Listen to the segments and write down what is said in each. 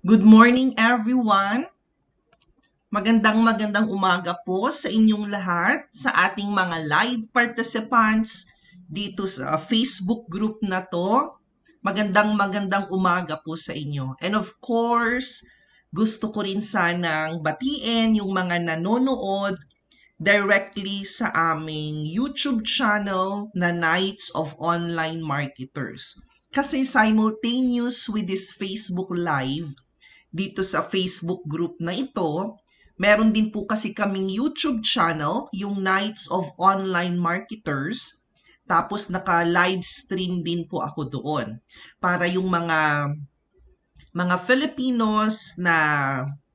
Good morning everyone! Magandang umaga po sa inyong lahat, sa ating mga live participants dito sa Facebook group na to. Magandang umaga po sa inyo. And of course, gusto ko rin sanang batiin yung mga nanonood directly sa aming YouTube channel na Knights of Online Marketers. Kasi simultaneous with this Facebook Live, dito sa Facebook group na ito, meron din po kasi kaming YouTube channel, yung Knights of Online Marketers. Tapos naka-live stream din po ako doon. Para yung mga Filipinos na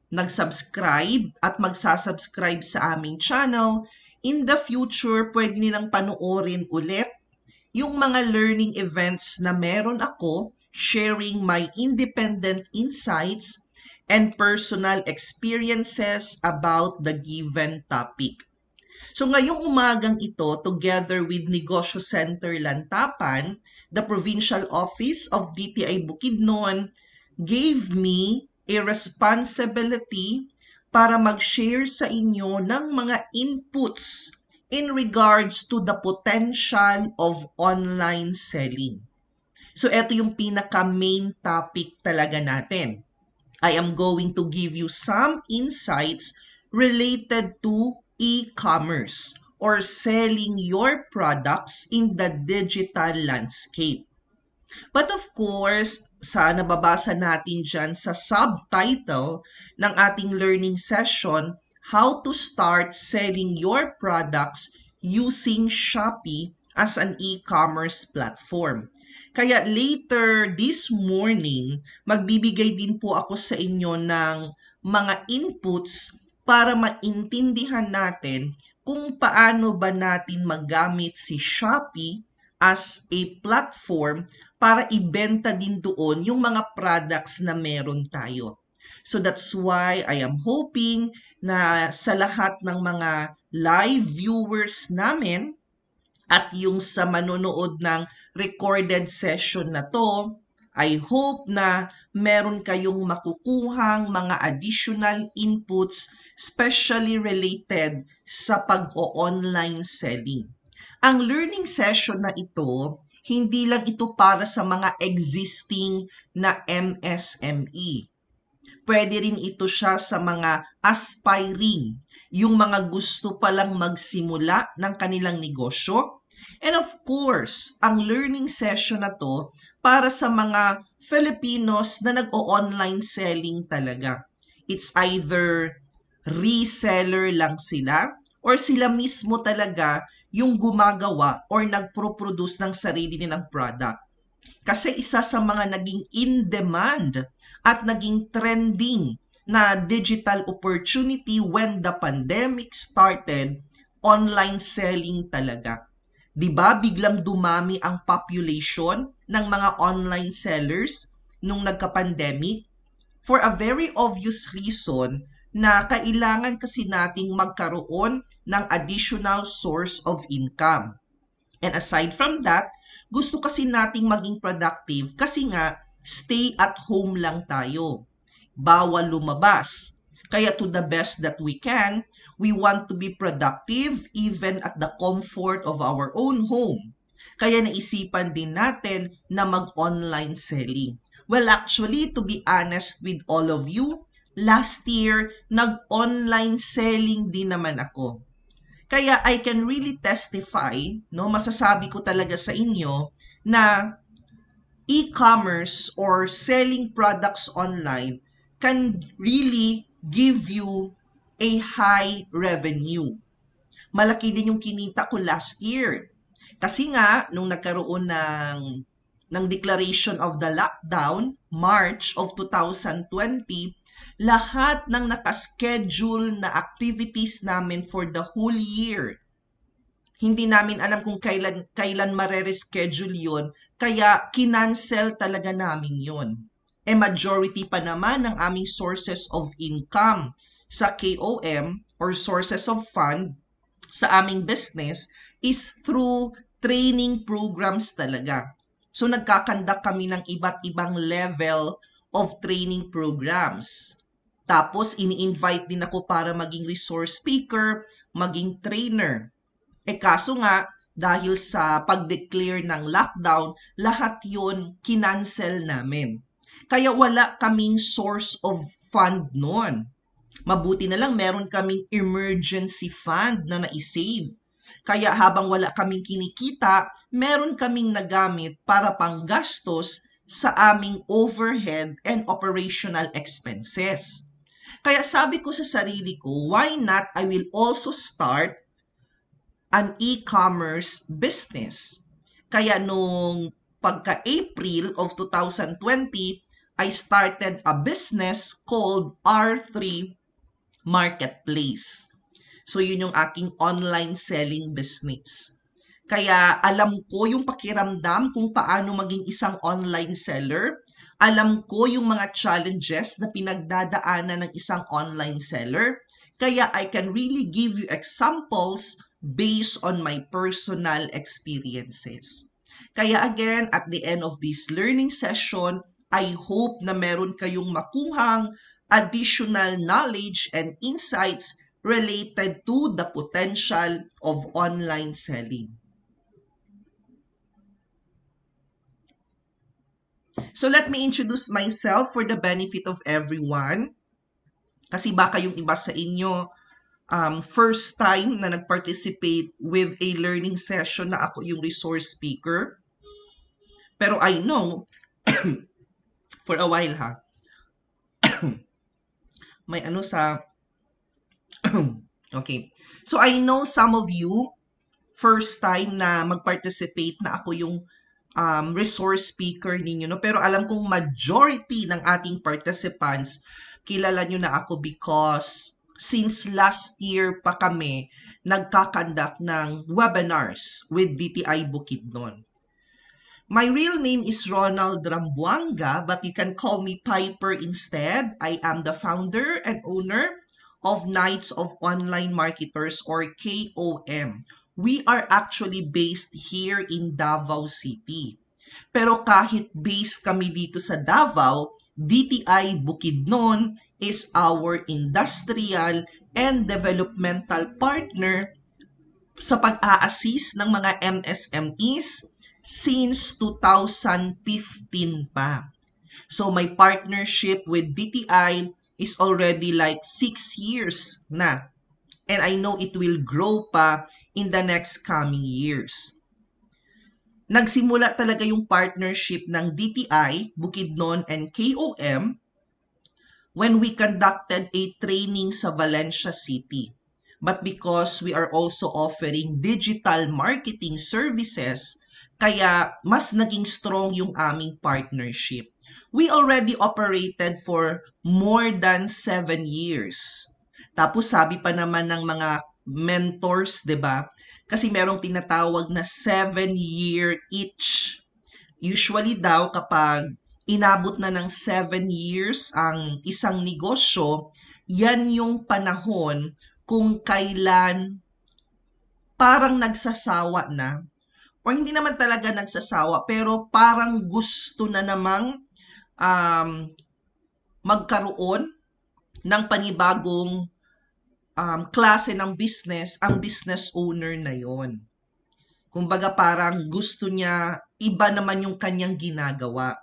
nag-subscribe at magsasubscribe sa aming channel, in the future, pwede nilang panoorin ulit yung mga learning events na meron ako, sharing my independent insights and personal experiences about the given topic. So ngayong umagang ito, together with Negosyo Center Lantapan, the Provincial Office of DTI Bukidnon gave me a responsibility para mag-share sa inyo ng mga inputs in regards to the potential of online selling. So ito yung pinaka-main topic talaga natin. I am going to give you some insights related to e-commerce or selling your products in the digital landscape. But of course, sa nababasa natin dyan sa subtitle ng ating learning session, how to start selling your products using Shopee as an e-commerce platform. Kaya later this morning, magbibigay din po ako sa inyo ng mga inputs para maintindihan natin kung paano ba natin magamit si Shopee as a platform para ibenta din doon yung mga products na meron tayo. So that's why I am hoping na sa lahat ng mga live viewers namin at yung sa manonood ng recorded session na to, I hope na meron kayong makukuhang mga additional inputs, especially related sa pag-o-online selling. Ang learning session na ito, hindi lang ito para sa mga existing na MSME. Pwede rin ito siya sa mga aspiring, yung mga gusto palang magsimula ng kanilang negosyo. And of course, ang learning session na to para sa mga Filipinos na nag-o-online selling talaga. It's either reseller lang sila or sila mismo talaga yung gumagawa or nagpro-produce ng sarili nilang product. Kasi isa sa mga naging in-demand at naging trending na digital opportunity when the pandemic started, online selling talaga. Diba biglang dumami ang population ng mga online sellers nung nagka-pandemic? For a very obvious reason na kailangan kasi nating magkaroon ng additional source of income. And aside from that, gusto kasi nating maging productive kasi nga stay at home lang tayo. Bawal lumabas. Kaya to the best that we can, we want to be productive even at the comfort of our own home. Kaya naisipan din natin na mag-online selling. Well, actually, to be honest with all of you, last year, nag-online selling din naman ako. Kaya I can really testify, no, masasabi ko talaga sa inyo na e-commerce or selling products online can really give you a high revenue. Malaki din yung kinita ko last year. Kasi nga, nung nagkaroon ng declaration of the lockdown, March of 2020, lahat ng nakaschedule na activities namin for the whole year, hindi namin alam kung kailan mare-reschedule yun, kaya kinancel talaga namin yun. Majority pa naman ng aming sources of income sa KOM or sources of fund sa aming business is through training programs talaga. So nagkakandak kami ng iba't ibang level of training programs. Tapos, ini-invite din ako para maging resource speaker, maging trainer. Kaso nga, dahil sa pag-declare ng lockdown, lahat yun kinancel namin. Kaya wala kaming source of fund noon. Mabuti na lang meron kaming emergency fund na naisave. Kaya habang wala kaming kinikita, meron kaming nagamit para panggastos sa aming overhead and operational expenses. Kaya sabi ko sa sarili ko, why not I will also start an e-commerce business. Kaya nung pagka-April of 2020, I started a business called R3 Marketplace. So yun yung aking online selling business. Kaya alam ko yung pakiramdam kung paano maging isang online seller. Alam ko yung mga challenges na pinagdadaanan ng isang online seller. Kaya I can really give you examples based on my personal experiences. Kaya again, at the end of this learning session, I hope na meron kayong makuhang additional knowledge and insights related to the potential of online selling. So let me introduce myself for the benefit of everyone. Kasi baka yung iba sa inyo, first time na nag-participate with a learning session na ako yung resource speaker. Pero I know, for a while ha, may ano sa, okay. So I know some of you, first time na mag-participate na ako yung resource speaker ninyo, no? Pero alam kong majority ng ating participants, kilala nyo na ako because since last year pa kami nagkakandak ng webinars with DTI Bukidnon. My real name is Ronald Rambuanga, but you can call me Piper instead. I am the founder and owner of Knights of Online Marketers or KOM. We are actually based here in Davao City. Pero kahit based kami dito sa Davao, DTI Bukidnon is our industrial and developmental partner sa pag-a-assist ng mga MSMEs since 2015 pa. So my partnership with DTI is already like 6 years na. And I know it will grow pa in the next coming years. Nagsimula talaga yung partnership ng DTI, Bukidnon, and KOM when we conducted a training sa Valencia City. But because we are also offering digital marketing services, kaya mas naging strong yung aming partnership. We already operated for more than 7 years. Tapos sabi pa naman ng mga mentors, 'di ba? Kasi merong tinatawag na 7-year itch. Usually daw kapag inabot na ng 7 years ang isang negosyo, yan yung panahon kung kailan parang nagsasawa na. O hindi naman talaga nagsasawa, pero parang gusto na namang magkaroon ng panibagong klase ng business, ang business owner na yon. Kumbaga parang gusto niya, iba naman yung kanyang ginagawa.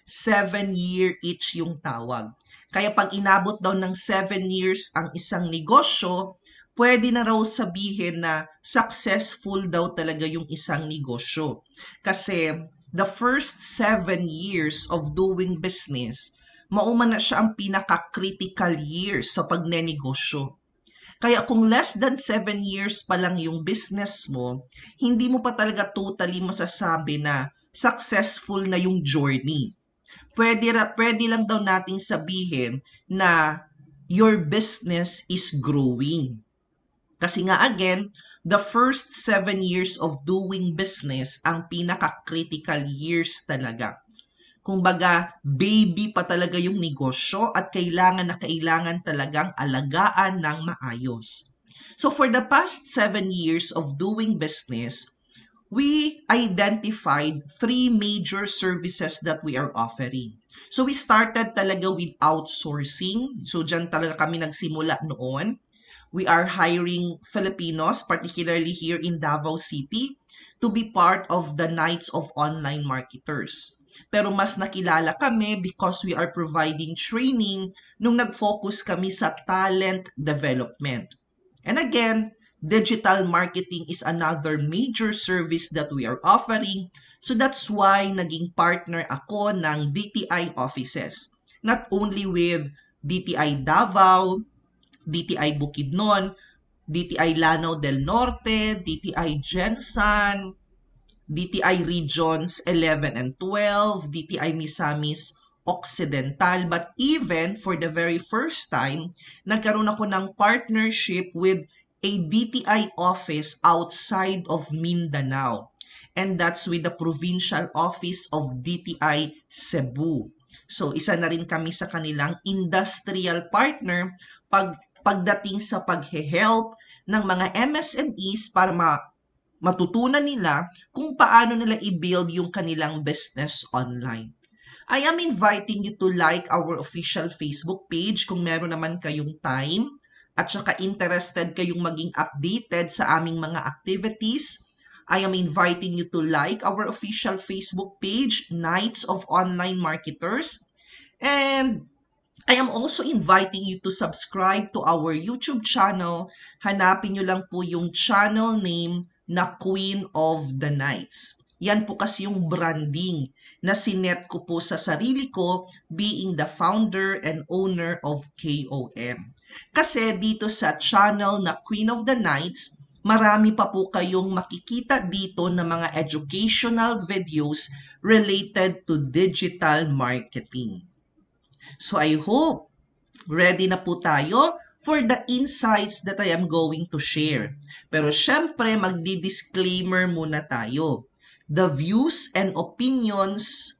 7-year itch yung tawag. Kaya pag inabot daw ng 7 years ang isang negosyo, pwede na raw sabihin na successful daw talaga yung isang negosyo. Kasi the first 7 years of doing business, mauma na siya ang pinaka-critical years sa pagnenegosyo. Kaya kung less than 7 years pa lang yung business mo, hindi mo pa talaga totally masasabi na successful na yung journey. Pwede lang daw nating sabihin na your business is growing. Kasi nga again, the first 7 years of doing business ang pinaka-critical years talaga. Kumbaga, baby pa talaga yung negosyo at kailangan talagang alagaan ng maayos. So for the past 7 years of doing business, we identified three major services that we are offering. So we started talaga with outsourcing. So dyan talaga kami nagsimula noon. We are hiring Filipinos, particularly here in Davao City, to be part of the Knights of Online Marketers. Pero mas nakilala kami because we are providing training nung nag-focus kami sa talent development. And again, digital marketing is another major service that we are offering. So that's why naging partner ako ng DTI offices. Not only with DTI Davao, DTI Bukidnon, DTI Lanao del Norte, DTI Gensan, DTI Regions 11 and 12, DTI Misamis Occidental. But even for the very first time, nagkaroon ako ng partnership with a DTI office outside of Mindanao. And that's with the Provincial Office of DTI Cebu. So, isa na rin kami sa kanilang industrial partner pagdating sa pag-help ng mga MSMEs para matutunan nila kung paano nila i-build yung kanilang business online. I am inviting you to like our official Facebook page kung meron naman kayong time at saka interested kayong maging updated sa aming mga activities. I am inviting you to like our official Facebook page, Knights of Online Marketers. And I am also inviting you to subscribe to our YouTube channel. Hanapin nyo lang po yung channel name na Queen of the Knights. Yan po kasi yung branding na sinet ko po sa sarili ko being the founder and owner of KOM. Kasi dito sa channel na Queen of the Knights, marami pa po kayong makikita dito na mga educational videos related to digital marketing. So I hope ready na po tayo for the insights that I am going to share. Pero syempre, magdi-disclaimer muna tayo. The views and opinions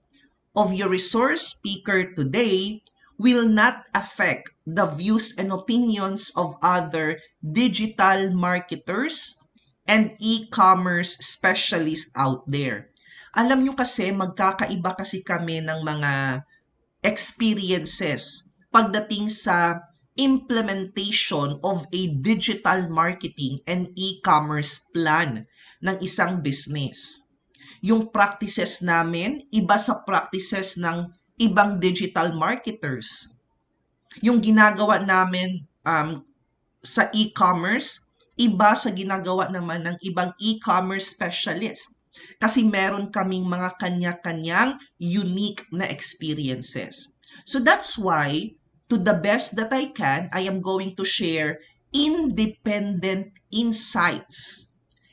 of your resource speaker today will not affect the views and opinions of other digital marketers and e-commerce specialists out there. Alam nyo kasi, magkakaiba kasi kami ng mga experiences pagdating sa implementation of a digital marketing and e-commerce plan ng isang business. Yung practices namin, iba sa practices ng ibang digital marketers. Yung ginagawa namin sa e-commerce, iba sa ginagawa naman ng ibang e-commerce specialist. Kasi meron kaming mga kanya-kanyang unique na experiences. So that's why, to the best that I can, I am going to share independent insights.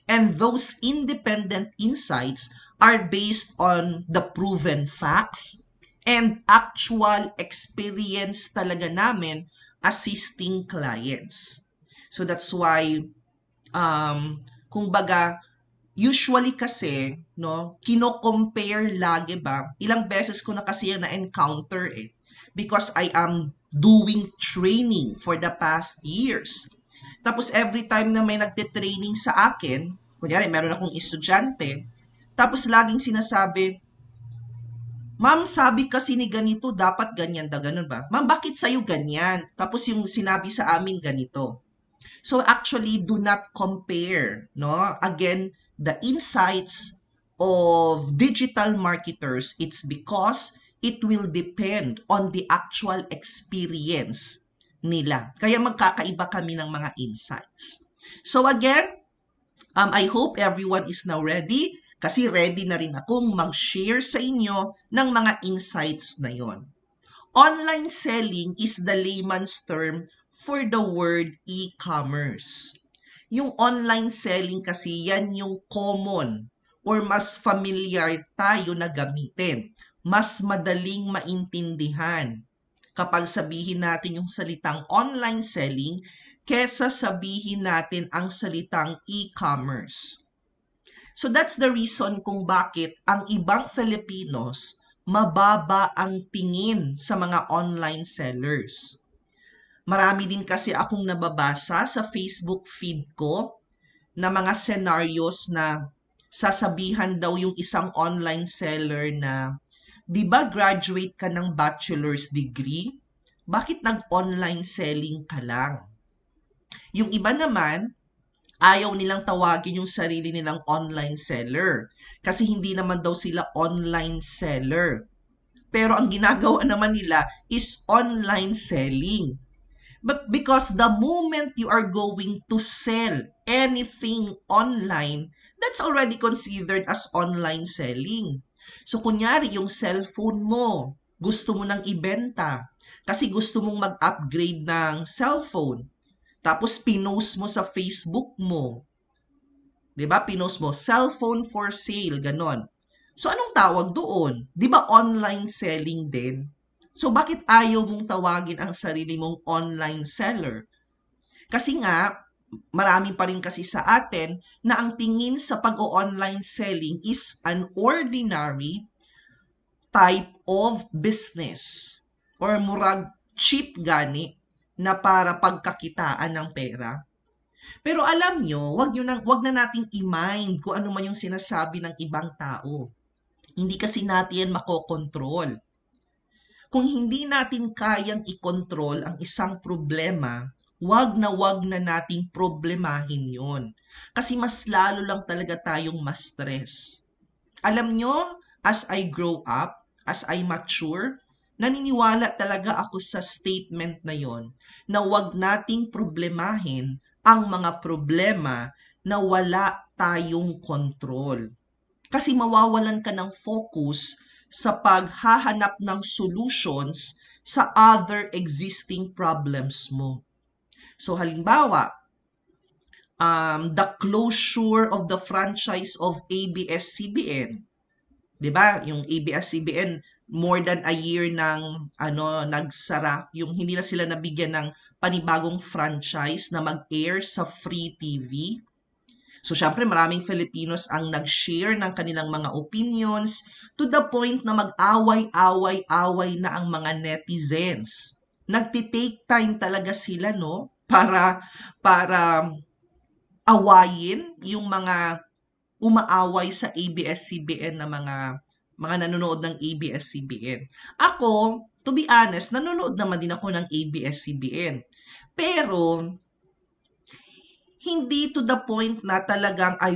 And those independent insights are based on the proven facts and actual experience talaga namin assisting clients. So that's why, kumbaga, usually kasi, no, kino-compare lagi ba? Ilang beses ko na kasi yan na-encounter because I am doing training for the past years. Tapos every time na may nagte-training sa akin, kunyari meron akong estudyante, tapos laging sinasabi, Ma'am, sabi kasi ni ganito, dapat ganyan da, ganun ba? Ma'am, bakit sa'yo ganyan? Tapos yung sinabi sa amin ganito. So actually, do not compare, no? Again, the insights of digital marketers, it's because it will depend on the actual experience nila. Kaya magkakaiba kami ng mga insights. So again, I hope everyone is now ready kasi ready na rin akong mag-share sa inyo ng mga insights na yon. Online selling is the layman's term for the word e-commerce. Yung online selling kasi yan yung common or mas familiar tayo na gamitin. Mas madaling maintindihan kapag sabihin natin yung salitang online selling kesa sabihin natin ang salitang e-commerce. So that's the reason kung bakit ang ibang Filipinos mababa ang tingin sa mga online sellers. Marami din kasi akong nababasa sa Facebook feed ko na mga scenarios na sasabihan daw yung isang online seller na, di ba graduate ka ng bachelor's degree? Bakit nag-online selling ka lang? Yung iba naman, ayaw nilang tawagin yung sarili nilang online seller kasi hindi naman daw sila online seller. Pero ang ginagawa naman nila is online selling. But because the moment you are going to sell anything online, that's already considered as online selling. So kunyari yung cellphone mo, gusto mo nang ibenta kasi gusto mong mag-upgrade ng cellphone. Tapos pinost mo sa Facebook mo. 'Di ba? Pinost mo, cellphone for sale, ganon. So anong tawag doon? 'Di ba online selling din? So bakit ayaw mong tawagin ang sarili mong online seller? Kasi nga, marami pa rin kasi sa atin na ang tingin sa pag-o-online selling is an ordinary type of business or murag cheap gani na para pagkakitaan ng pera. Pero alam nyo, wag na nating i-mind kung ano man yung sinasabi ng ibang tao. Hindi kasi natin yan makokontrol. Kung hindi natin kayang i-control ang isang problema, wag na nating problemahin yon. Kasi mas lalo lang talaga tayong ma-stress. Alam nyo, as I grow up, as I mature, naniniwala talaga ako sa statement na yon na wag nating problemahin ang mga problema na wala tayong control. Kasi mawawalan ka ng focus sa paghahanap ng solutions sa other existing problems mo. So halimbawa, the closure of the franchise of ABS-CBN. 'Di ba? Yung ABS-CBN more than a year nang nagsara, yung hindi na sila nabigyan ng panibagong franchise na mag-air sa free TV. So syempre maraming Filipinos ang nag-share ng kanilang mga opinions to the point na mag-away-away-away na ang mga netizens. Nagti-take time talaga sila para awayin yung mga umaaway sa ABS-CBN na mga nanonood ng ABS-CBN. Ako, to be honest, nanonood naman din ako ng ABS-CBN. Pero hindi to the point na talagang I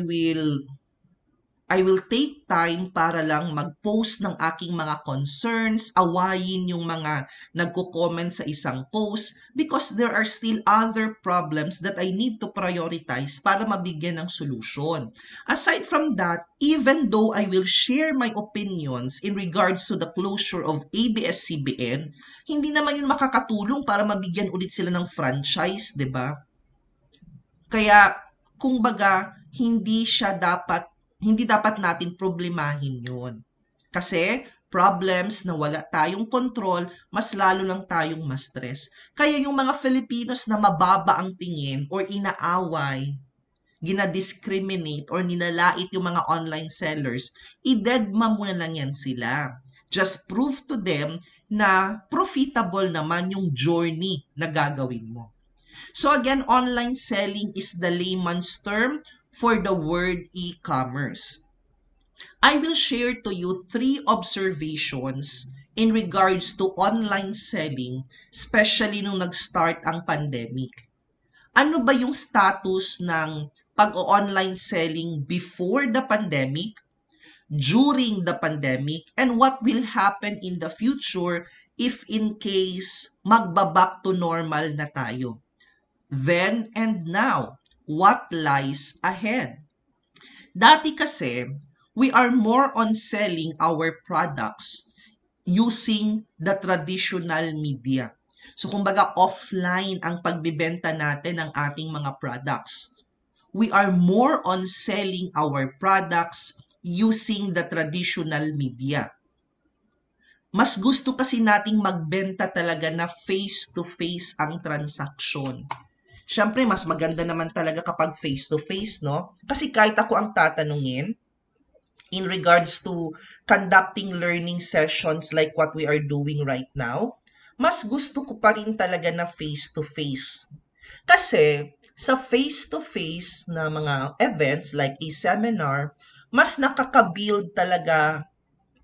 will take time para lang mag-post ng aking mga concerns, awayin yung mga nagko-comment sa isang post because there are still other problems that I need to prioritize para mabigyan ng solusyon. Aside from that, even though I will share my opinions in regards to the closure of ABS-CBN, hindi naman yun makakatulong para mabigyan ulit sila ng franchise, 'di ba? Kaya, kumbaga, hindi dapat natin problemahin yun. Kasi, problems na wala tayong control, mas lalo lang tayong ma-stress. Kaya yung mga Filipinos na mababa ang tingin or inaaway, ginadiscriminate or nilalait yung mga online sellers, i-deadma muna lang yan sila. Just prove to them na profitable naman yung journey na gagawin mo. So again, online selling is the layman's term for the word e-commerce. I will share to you 3 observations in regards to online selling, especially nung nag-start ang pandemic. Ano ba yung status ng pag-online selling before the pandemic, during the pandemic, and what will happen in the future if in case magba-back to normal na tayo? Then and now, what lies ahead? Dati kasi, we are more on selling our products using the traditional media. So kumbaga offline ang pagbibenta natin ng ating mga products. We are more on selling our products using the traditional media. Mas gusto kasi nating magbenta talaga na face-to-face ang transaksyon. Siyempre, mas maganda naman talaga kapag face-to-face, no? Kasi kahit ako ang tatanungin, in regards to conducting learning sessions like what we are doing right now, mas gusto ko pa rin talaga na face-to-face. Kasi, sa face-to-face na mga events like a seminar, mas nakaka-build talaga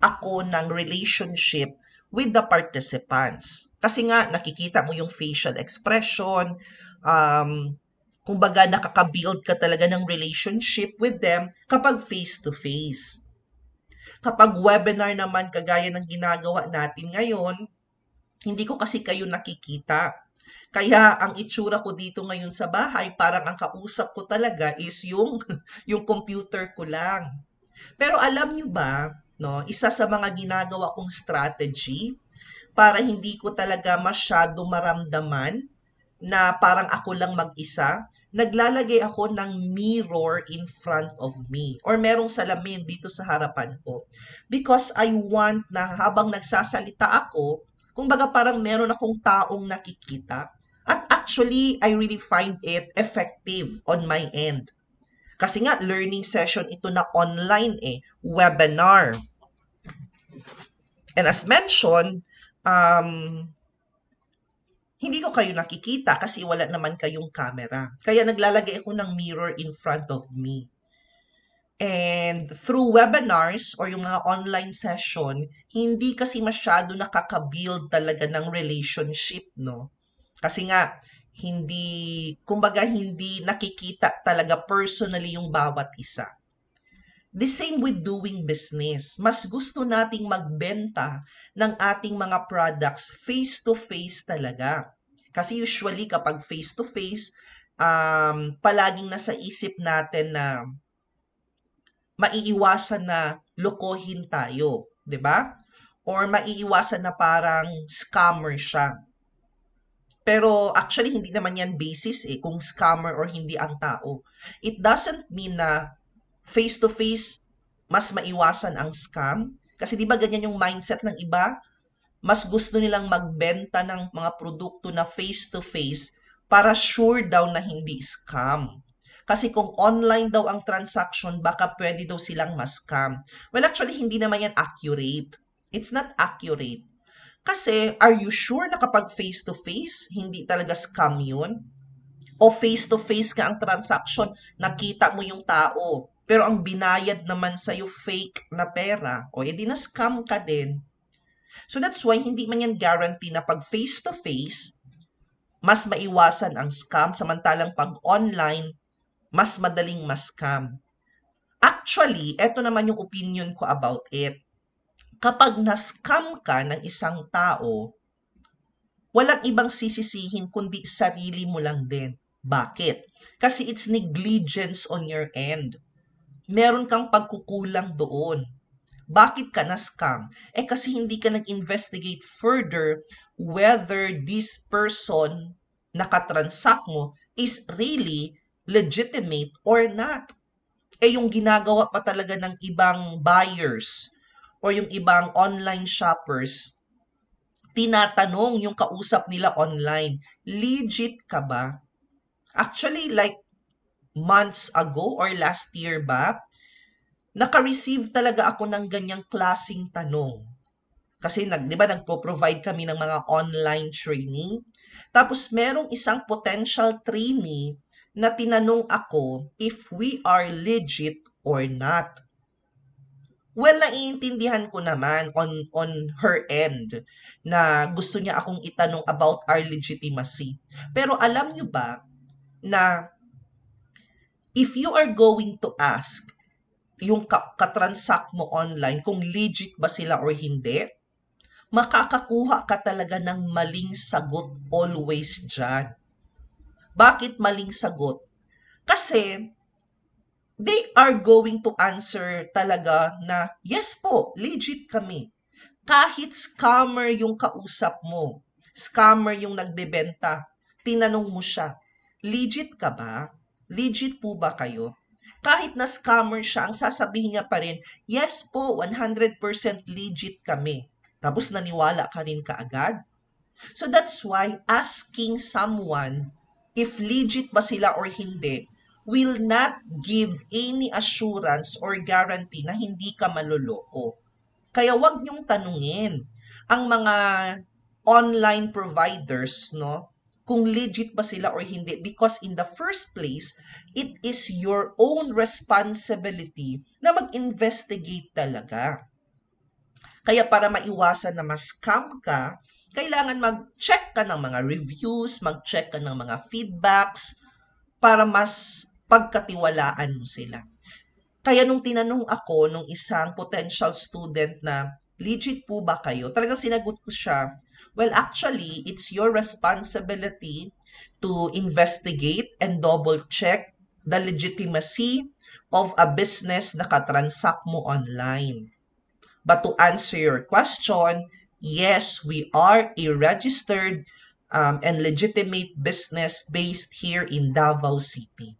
ako ng relationship with the participants. Kasi nga, nakikita mo yung facial expression, kumbaga nakaka-build ka talaga ng relationship with them kapag face-to-face. Kapag webinar naman, kagaya ng ginagawa natin ngayon, hindi ko kasi kayo nakikita. Kaya ang itsura ko dito ngayon sa bahay, parang ang kausap ko talaga is yung, yung computer ko lang. Pero alam nyo ba, no, isa sa mga ginagawa kong strategy para hindi ko talaga masyado maramdaman na parang ako lang mag-isa, naglalagay ako ng mirror in front of me or merong salamin dito sa harapan ko. Because I want na habang nagsasalita ako, kumbaga parang meron akong taong nakikita. At actually, I really find it effective on my end. Kasi nga, learning session ito na online webinar. And as mentioned, hindi ko kayo nakikita kasi wala naman kayong camera. Kaya naglalagay ako ng mirror in front of me. And through webinars or yung mga online session, hindi kasi masyado nakaka-build talaga ng relationship, no? Kasi nga, kumbaga hindi nakikita talaga personally yung bawat isa. The same with doing business. Mas gusto nating magbenta ng ating mga products face-to-face talaga. Kasi usually kapag face-to-face, palaging nasa isip natin na maiiwasan na lokohin tayo, 'di ba? Or maiiwasan na parang scammer siya. Pero actually hindi naman yan basis kung scammer or hindi ang tao. It doesn't mean na face-to-face mas maiwasan ang scam. Kasi 'di ba ganyan yung mindset ng iba? Mas gusto nilang magbenta ng mga produkto na face-to-face para sure daw na hindi scam. Kasi kung online daw ang transaction, baka pwede daw silang ma-scam. Well, actually, hindi naman yan accurate. It's not accurate. Kasi, are you sure na kapag face-to-face, hindi talaga scam yun? O face-to-face ka ang transaction, nakita mo yung tao, pero ang binayad naman sa'yo fake na pera, o edi na-scam ka din. So that's why hindi man yan guarantee na pag face-to-face, mas maiwasan ang scam, samantalang pag online, mas madaling ma-scam. Actually, eto naman yung opinion ko about it. Kapag na-scam ka ng isang tao, walang ibang sisisihin kundi sarili mo lang din. Bakit? Kasi it's negligence on your end. Meron kang pagkukulang doon. Bakit ka na-scam? Kasi hindi ka nag-investigate further whether this person na katransact mo is really legitimate or not. Yung ginagawa pa talaga ng ibang buyers or yung ibang online shoppers, tinatanong yung kausap nila online, legit ka ba? Actually, like months ago or last year ba, naka-receive talaga ako ng ganyang klasing tanong. Kasi di ba nagpo-provide kami ng mga online training. Tapos merong isang potential trainee na tinanong ako if we are legit or not. Well, naiintindihan ko naman on her end na gusto niya akong itanong about our legitimacy. Pero alam niyo ba na if you are going to ask yung katransact mo online kung legit ba sila or hindi, makakakuha ka talaga ng maling sagot always dyan. Bakit maling sagot? Kasi they are going to answer talaga na, yes po, legit kami. Kahit scammer yung kausap mo, scammer yung nagbebenta, tinanong mo siya, legit ka ba? Legit po ba kayo? Kahit na scammer siya, ang sasabihin niya pa rin, yes po, 100% legit kami. Tapos naniwala ka rin kaagad. So that's why asking someone if legit ba sila or hindi will not give any assurance or guarantee na hindi ka maloloko. Kaya wag niyong tanungin ang mga online providers, no? kung legit ba sila or hindi, because in the first place, it is your own responsibility na mag-investigate talaga. Kaya para maiwasan na ma-scam ka, kailangan mag-check ka ng mga reviews, mag-check ka ng mga feedbacks para mas pagkatiwalaan mo sila. Kaya nung tinanong ako nung isang potential student na, legit po ba kayo? Talagang sinagot ko siya, well, actually, it's your responsibility to investigate and double-check the legitimacy of a business na katransact mo online. But to answer your question, yes, we are a registered and legitimate business based here in Davao City.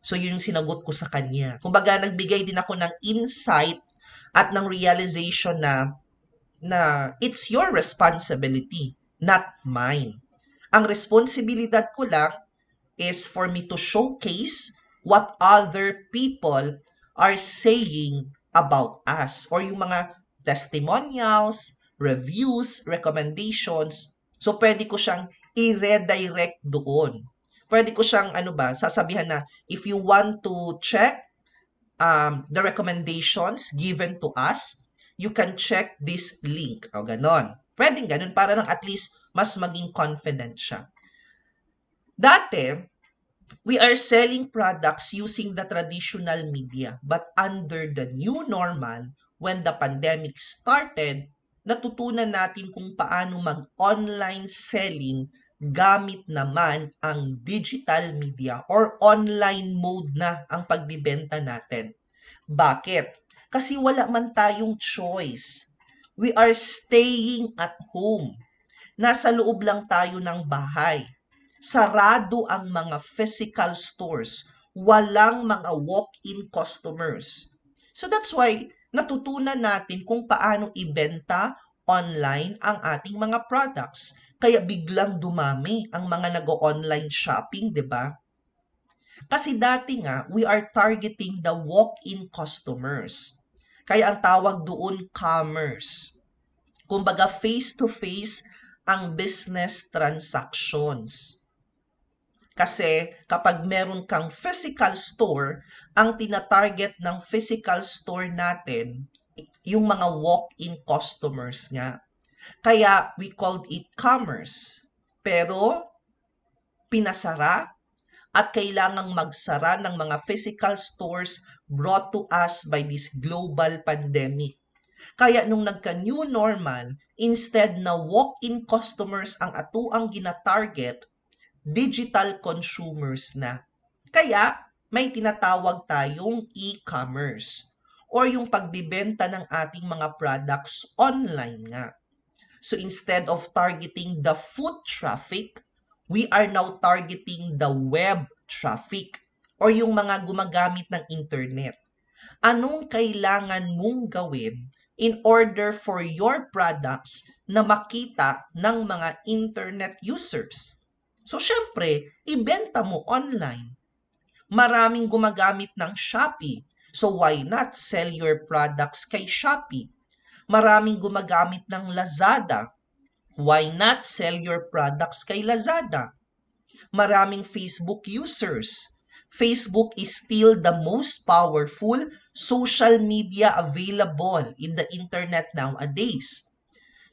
So, yun yung sinagot ko sa kanya. Kumbaga, nagbigay din ako ng insight at ng realization na it's your responsibility, not mine. Ang responsibilidad ko lang is for me to showcase what other people are saying about us or yung mga testimonials, reviews, recommendations. So, pwede ko siyang i-redirect doon. Pwede ko siyang, sasabihan na, if you want to check the recommendations given to us, you can check this link. O, ganon. Pwedeng ganon para lang at least mas maging confident siya. Dati, we are selling products using the traditional media, but under the new normal, when the pandemic started, natutunan natin kung paano mag-online selling gamit naman ang digital media or online mode na ang pagbibenta natin. Bakit? Kasi wala man tayong choice. We are staying at home. Nasa loob lang tayo ng bahay. Sarado ang mga physical stores. Walang mga walk-in customers. So that's why natutunan natin kung paano ibenta online ang ating mga products. Kaya biglang dumami ang mga nag-online shopping, di ba? Kasi dati nga, we are targeting the walk-in customers. Kaya ang tawag doon, commerce. Kumbaga, face-to-face ang business transactions. Kasi kapag meron kang physical store, ang tinatarget ng physical store natin, yung mga walk-in customers nga. Kaya we called it commerce. Pero pinasara at kailangang magsara ng mga physical stores brought to us by this global pandemic. Kaya nung nagka-new normal, instead na walk-in customers ang atuang gina-target, digital consumers na. Kaya may tinatawag tayong e-commerce or yung pagbibenta ng ating mga products online nga. So instead of targeting the foot traffic, we are now targeting the web traffic or yung mga gumagamit ng internet. Anong kailangan mong gawin in order for your products na makita ng mga internet users? So, syempre, ibenta mo online. Maraming gumagamit ng Shopee. So, why not sell your products kay Shopee? Maraming gumagamit ng Lazada. Why not sell your products kay Lazada? Maraming Facebook users. Facebook is still the most powerful social media available in the internet nowadays.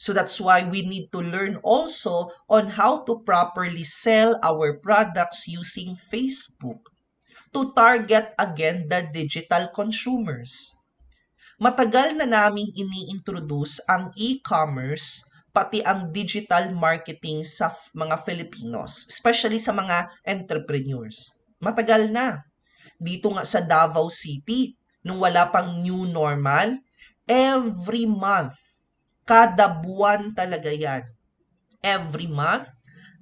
So that's why we need to learn also on how to properly sell our products using Facebook to target again the digital consumers. Matagal na naming ini-introduce ang e-commerce pati ang digital marketing sa mga Filipinos, especially sa mga entrepreneurs. Matagal na. Dito nga sa Davao City, nung wala pang new normal, every month, kada buwan talaga yan. Every month,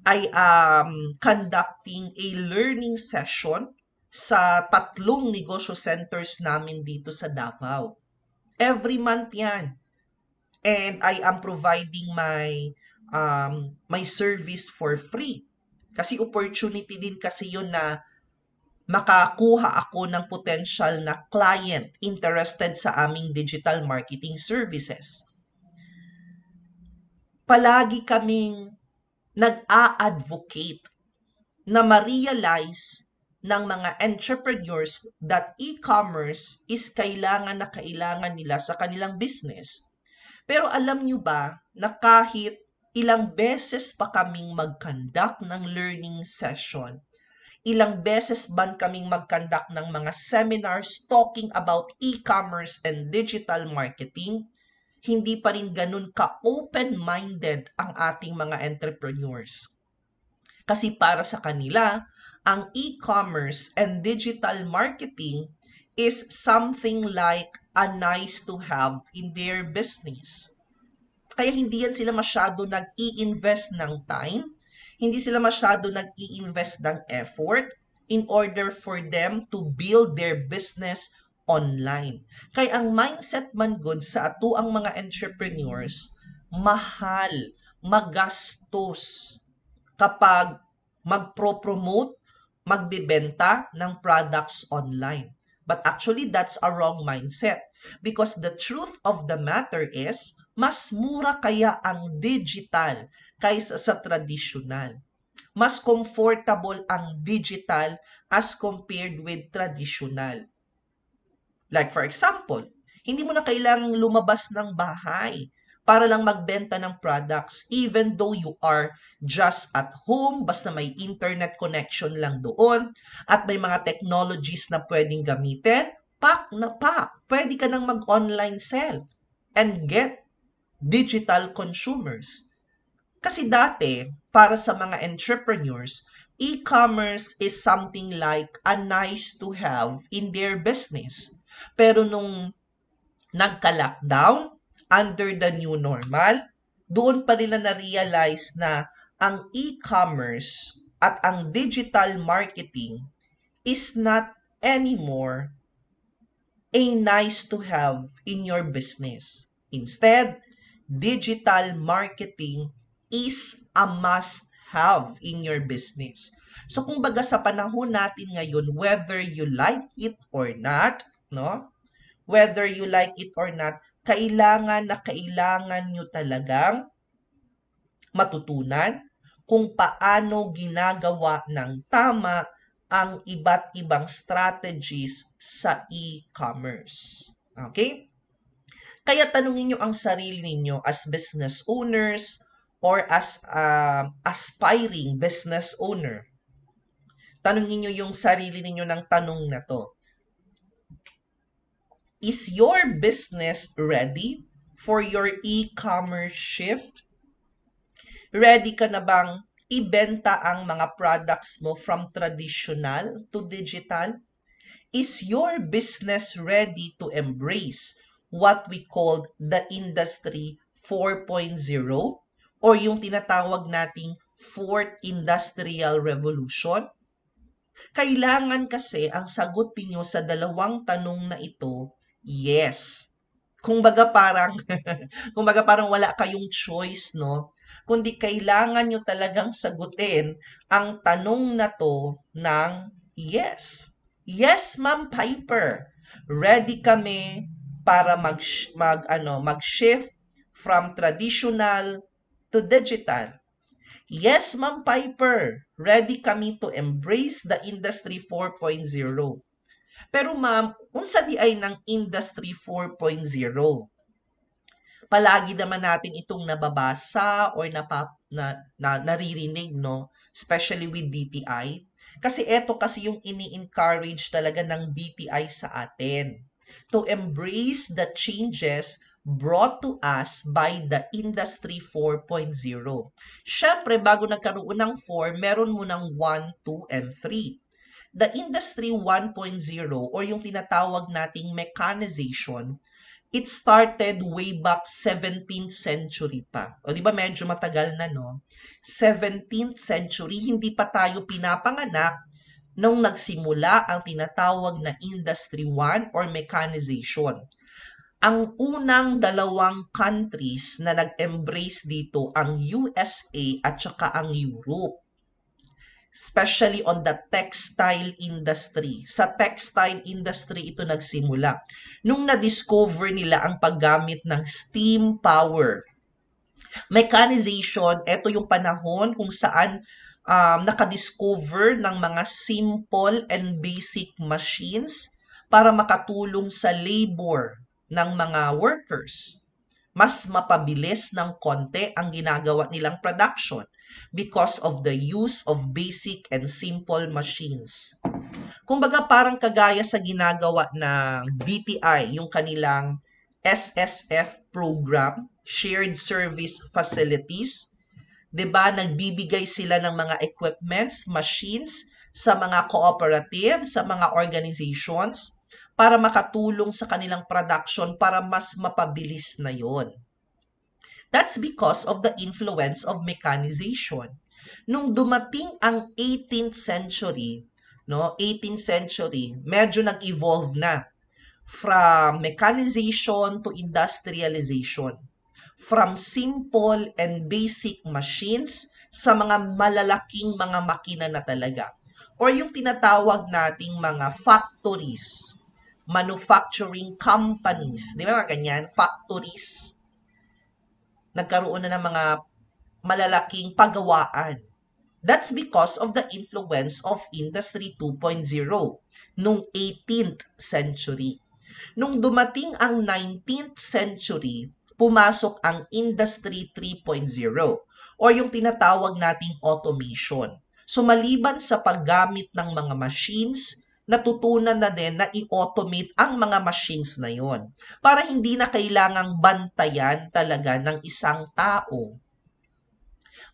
I am conducting a learning session sa 3 negosyo centers namin dito sa Davao. Every month yan. And I am providing my service for free. Kasi opportunity din kasi yun na makakuha ako ng potential na client interested sa aming digital marketing services. Palagi kaming nag-a-advocate na ma-realize ng mga entrepreneurs that e-commerce is kailangan na kailangan nila sa kanilang business. Pero alam nyo ba na kahit ilang beses pa kaming mag-conduct ng learning session, ilang beses ban kaming mag-conduct ng mga seminars talking about e-commerce and digital marketing, hindi pa rin ganun ka-open-minded ang ating mga entrepreneurs. Kasi para sa kanila, ang e-commerce and digital marketing is something like a nice to have in their business. Kaya hindi yan sila masyado nag-i-invest ng time, hindi sila masyado nag-i-invest ng effort in order for them to build their business online. Kaya ang mindset man good sa ato ang mga entrepreneurs, mahal, magastos kapag magpro-promote, magbibenta ng products online. But actually, that's a wrong mindset. Because the truth of the matter is, mas mura kaya ang digital kaysa sa traditional. Mas comfortable ang digital as compared with traditional. Like for example, hindi mo na kailangang lumabas ng bahay para lang magbenta ng products even though you are just at home, basta may internet connection lang doon at may mga technologies na pwedeng gamitin, pak na pak, pwede ka nang mag-online sell and get digital consumers. Kasi dati, para sa mga entrepreneurs, e-commerce is something like a nice to have in their business. Pero nung nagka-lockdown, under the new normal, doon pa nila na-realize na ang e-commerce at ang digital marketing is not anymore a nice to have in your business. Instead, digital marketing is a must have in your business. So kung baga sa panahon natin ngayon, whether you like it or not, no? Whether you like it or not, kailangan nyo talagang matutunan kung paano ginagawa ng tama ang iba't ibang strategies sa e-commerce. Okay? Kaya tanungin nyo ang sarili ninyo as business owners or as aspiring business owner. Tanungin nyo yung sarili ninyo ng tanong na to. Is your business ready for your e-commerce shift? Ready ka na bang ibenta ang mga products mo from traditional to digital? Is your business ready to embrace what we call the Industry 4.0 or yung tinatawag nating Fourth Industrial Revolution? Kailangan kasi ang sagot niyo sa dalawang tanong na ito, yes. Kumbaga parang wala kayong choice, no? Kundi kailangan nyo talagang sagutin ang tanong na to ng yes. Yes, Ma'am Piper. Ready kami para mag-shift from traditional to digital. Yes, Ma'am Piper. Ready kami to embrace the Industry 4.0. Pero ma'am, unsa di ay ng Industry 4.0? Palagi naman natin itong nababasa or naririnig, no? Especially with DTI. Kasi eto kasi yung ini-encourage talaga ng DTI sa atin. To embrace the changes brought to us by the Industry 4.0. Syempre, bago nagkaroon ng 4, meron mo ng 1, 2, and 3. The Industry 1.0 or yung tinatawag nating mechanization, it started way back 17th century pa. O di ba medyo matagal na, no? 17th century, hindi pa tayo pinapanganak nung nagsimula ang tinatawag na Industry 1 or mechanization. Ang unang dalawang countries na nag-embrace dito ang USA at saka ang Europe. Especially on the textile industry. Sa textile industry ito nagsimula. Nung na-discover nila ang paggamit ng steam power. Mechanization, ito yung panahon kung saan nakadiscover ng mga simple and basic machines para makatulong sa labor ng mga workers. Mas mapabilis ng konti ang ginagawa nilang production because of the use of basic and simple machines. Kumbaga parang kagaya sa ginagawa ng DTI, yung kanilang SSF program, Shared Service Facilities. 'Di ba, nagbibigay sila ng mga equipments, machines sa mga cooperative, sa mga organizations para makatulong sa kanilang production para mas mapabilis na 'yon. That's because of the influence of mechanization. Nung dumating ang 18th century, no, 18th century, medyo nag-evolve na from mechanization to industrialization. From simple and basic machines sa mga malalaking mga makina na talaga. Or yung tinatawag nating mga factories, manufacturing companies, di ba ganyan? Factories, nagkaroon na ng mga malalaking pagawaan. That's because of the influence of Industry 2.0 nung 18th century. Nung dumating ang 19th century, pumasok ang Industry 3.0 or yung tinatawag nating automation. So maliban sa paggamit ng mga machines, natutunan na din na i-automate ang mga machines na yon para hindi na kailangang bantayan talaga ng isang tao.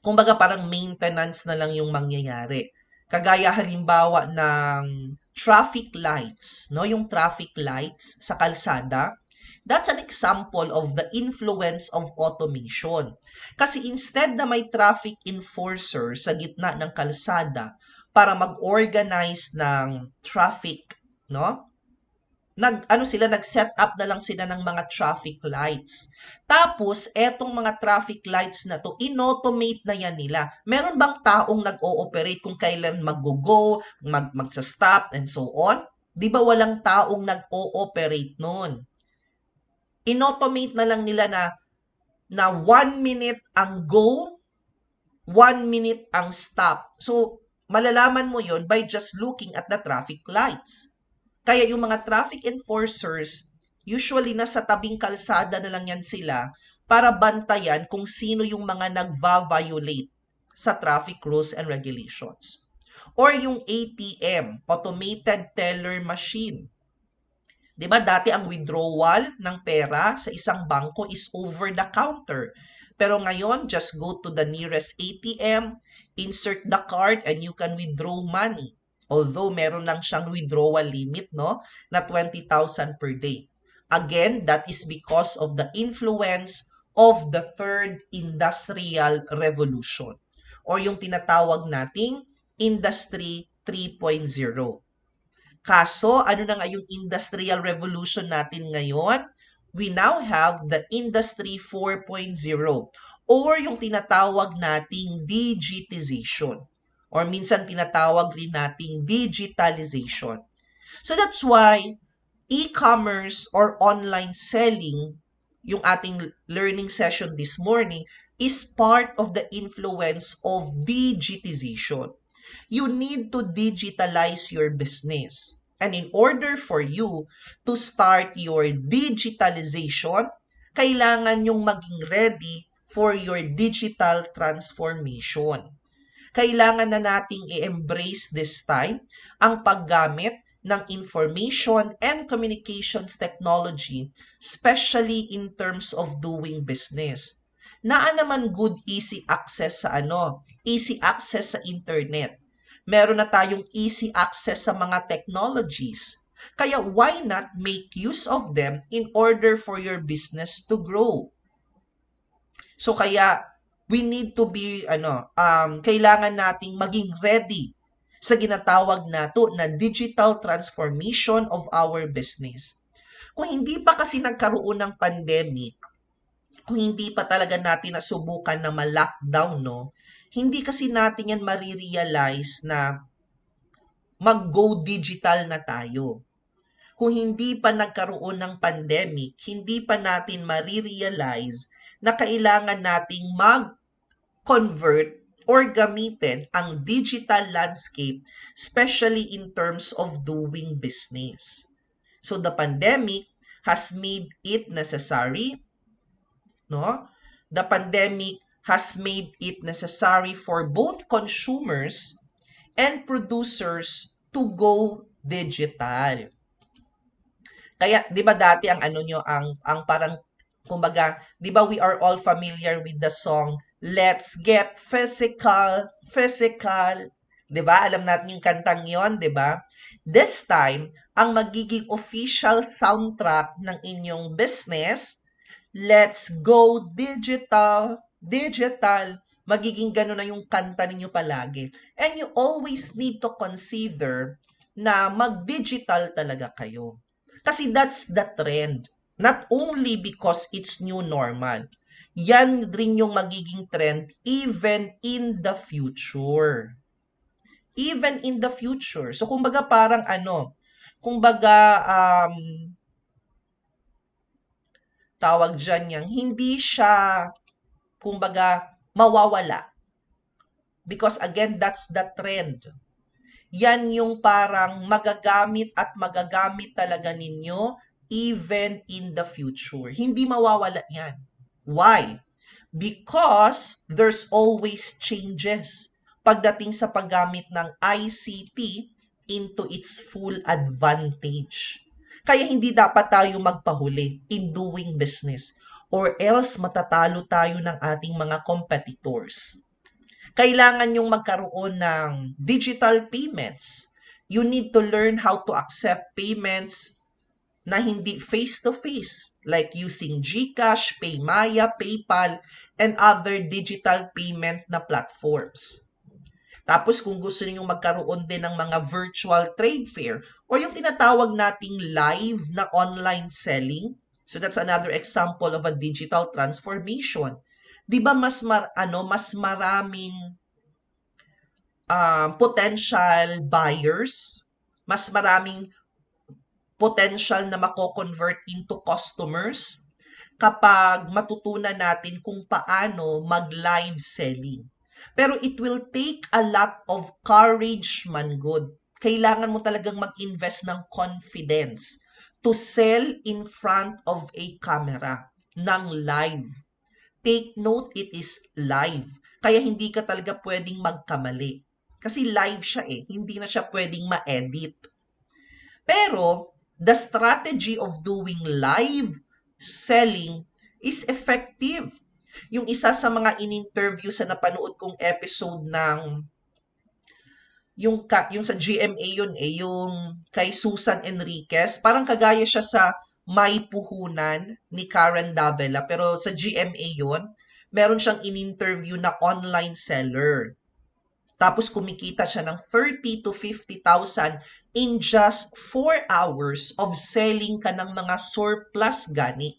Kumbaga parang maintenance na lang yung mangyayari. Kagaya halimbawa ng traffic lights, no? Yung traffic lights sa kalsada, that's an example of the influence of automation. Kasi instead na may traffic enforcer sa gitna ng kalsada para mag-organize ng traffic, no? Nag-set up na lang sila ng mga traffic lights. Tapos, etong mga traffic lights na to, inautomate na yan nila. Meron bang taong nag-ooperate kung kailan mag-go, magsa-stop, and so on? Di ba walang taong nag-ooperate nun? Inautomate na lang nila na 1 minute ang go, 1 minute ang stop. So, malalaman mo yon by just looking at the traffic lights. Kaya yung mga traffic enforcers, usually nasa tabing kalsada na lang yan sila para bantayan kung sino yung mga nagva-violate sa traffic rules and regulations. Or yung ATM, Automated Teller Machine. Diba dati ang withdrawal ng pera sa isang bangko is over the counter. Pero ngayon, just go to the nearest ATM, insert the card, and you can withdraw money. Although meron lang siyang withdrawal limit, no, na 20,000 per day. Again, that is because of the influence of the third industrial revolution or yung tinatawag nating Industry 3.0. Kaso, ano na nga yung industrial revolution natin ngayon? We now have the Industry 4.0 or yung tinatawag nating digitization. Or minsan tinatawag rin nating digitalization. So that's why e-commerce or online selling, yung ating learning session this morning, is part of the influence of digitization. You need to digitalize your business. And in order for you to start your digitalization, kailangan yung maging ready for your digital transformation. Kailangan na nating i-embrace this time ang paggamit ng information and communications technology, especially in terms of doing business. Naan naman good easy access sa easy access sa internet. Meron na tayong easy access sa mga technologies. Kaya why not make use of them in order for your business to grow? So kaya we need to be kailangan nating maging ready sa ginatawag nato na digital transformation of our business. Kung hindi pa kasi nagkaroon ng pandemic, kung hindi pa talaga natin nasubukan na ma-lockdown, no, hindi kasi natin yan marirealize na mag-go digital na tayo. Kung hindi pa nagkaroon ng pandemic, hindi pa natin marirealize na kailangan nating mag-convert or gamitin ang digital landscape, especially in terms of doing business. So the pandemic has made it necessary, no? The pandemic has made it necessary for both consumers and producers to go digital. Kaya 'di ba dati ang ano nyo ang parang kumbaga, 'di ba we are all familiar with the song Let's Get Physical, Physical. 'Di ba? Alam natin yung kantang 'yon, 'di ba? This time, ang magiging official soundtrack ng inyong business, Let's Go Digital, Digital. Magiging gano'n na yung kanta ninyo palagi. And you always need to consider na mag-digital talaga kayo. Kasi that's the trend. Not only because it's new normal. Yan rin yung magiging trend even in the future. Even in the future. So, kumbaga parang ano, kumbaga, tawag dyan yang, hindi siya, kumbaga, mawawala. Because again, that's the trend. Yan yung parang magagamit at magagamit talaga ninyo even in the future. Hindi mawawala yan. Why? Because there's always changes pagdating sa paggamit ng ICT into its full advantage. Kaya hindi dapat tayo magpahuli in doing business or else matatalo tayo ng ating mga competitors. Kailangan yung magkaroon ng digital payments. You need to learn how to accept payments na hindi face-to-face, like using GCash, Paymaya, PayPal, and other digital payment na platforms. Tapos kung gusto niyo magkaroon din ng mga virtual trade fair or yung tinatawag nating live na online selling, so that's another example of a digital transformation. 'Di ba mas maraming potential buyers, mas maraming potential na mako-convert into customers kapag matutunan natin kung paano mag-live selling. Pero it will take a lot of courage, man good. Kailangan mo talagang mag-invest ng confidence to sell in front of a camera ng live. Take note, it is live. Kaya hindi ka talaga pwedeng magkamali. Kasi live siya hindi na siya pwedeng ma-edit. Pero, the strategy of doing live selling is effective. Yung isa sa mga in-interview sa napanood kong episode ng yung sa GMA yun yung kay Susan Enriquez, parang kagaya siya sa May Puhunan ni Karen Davila, pero sa GMA yun, meron siyang in-interview na online seller. Tapos kumikita siya ng 30 to 50,000 in just 4 hours of selling ka ng mga surplus gani.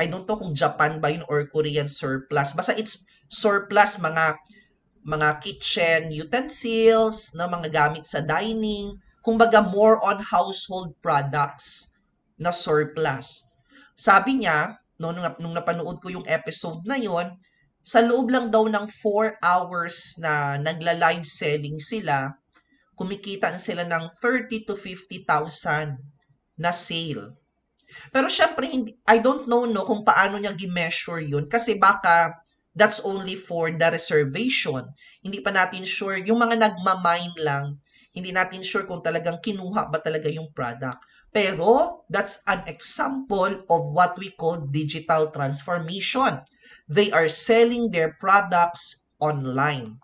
I don't know kung Japan ba yun or Korean surplus. Basta it's surplus, mga kitchen utensils, na mga gamit sa dining. Kumbaga more on household products na surplus. Sabi niya, nung napanood ko yung episode na yon, sa loob lang daw ng 4 hours na nagla-live selling sila, kumikita sila ng 30 to 50,000 na sale. Pero syempre, I don't know kung paano niya gi-measure yun kasi baka that's only for the reservation. Hindi pa natin sure, yung mga nagmamine lang, hindi natin sure kung talagang kinuha ba talaga yung product. Pero that's an example of what we call digital transformation. They are selling their products online.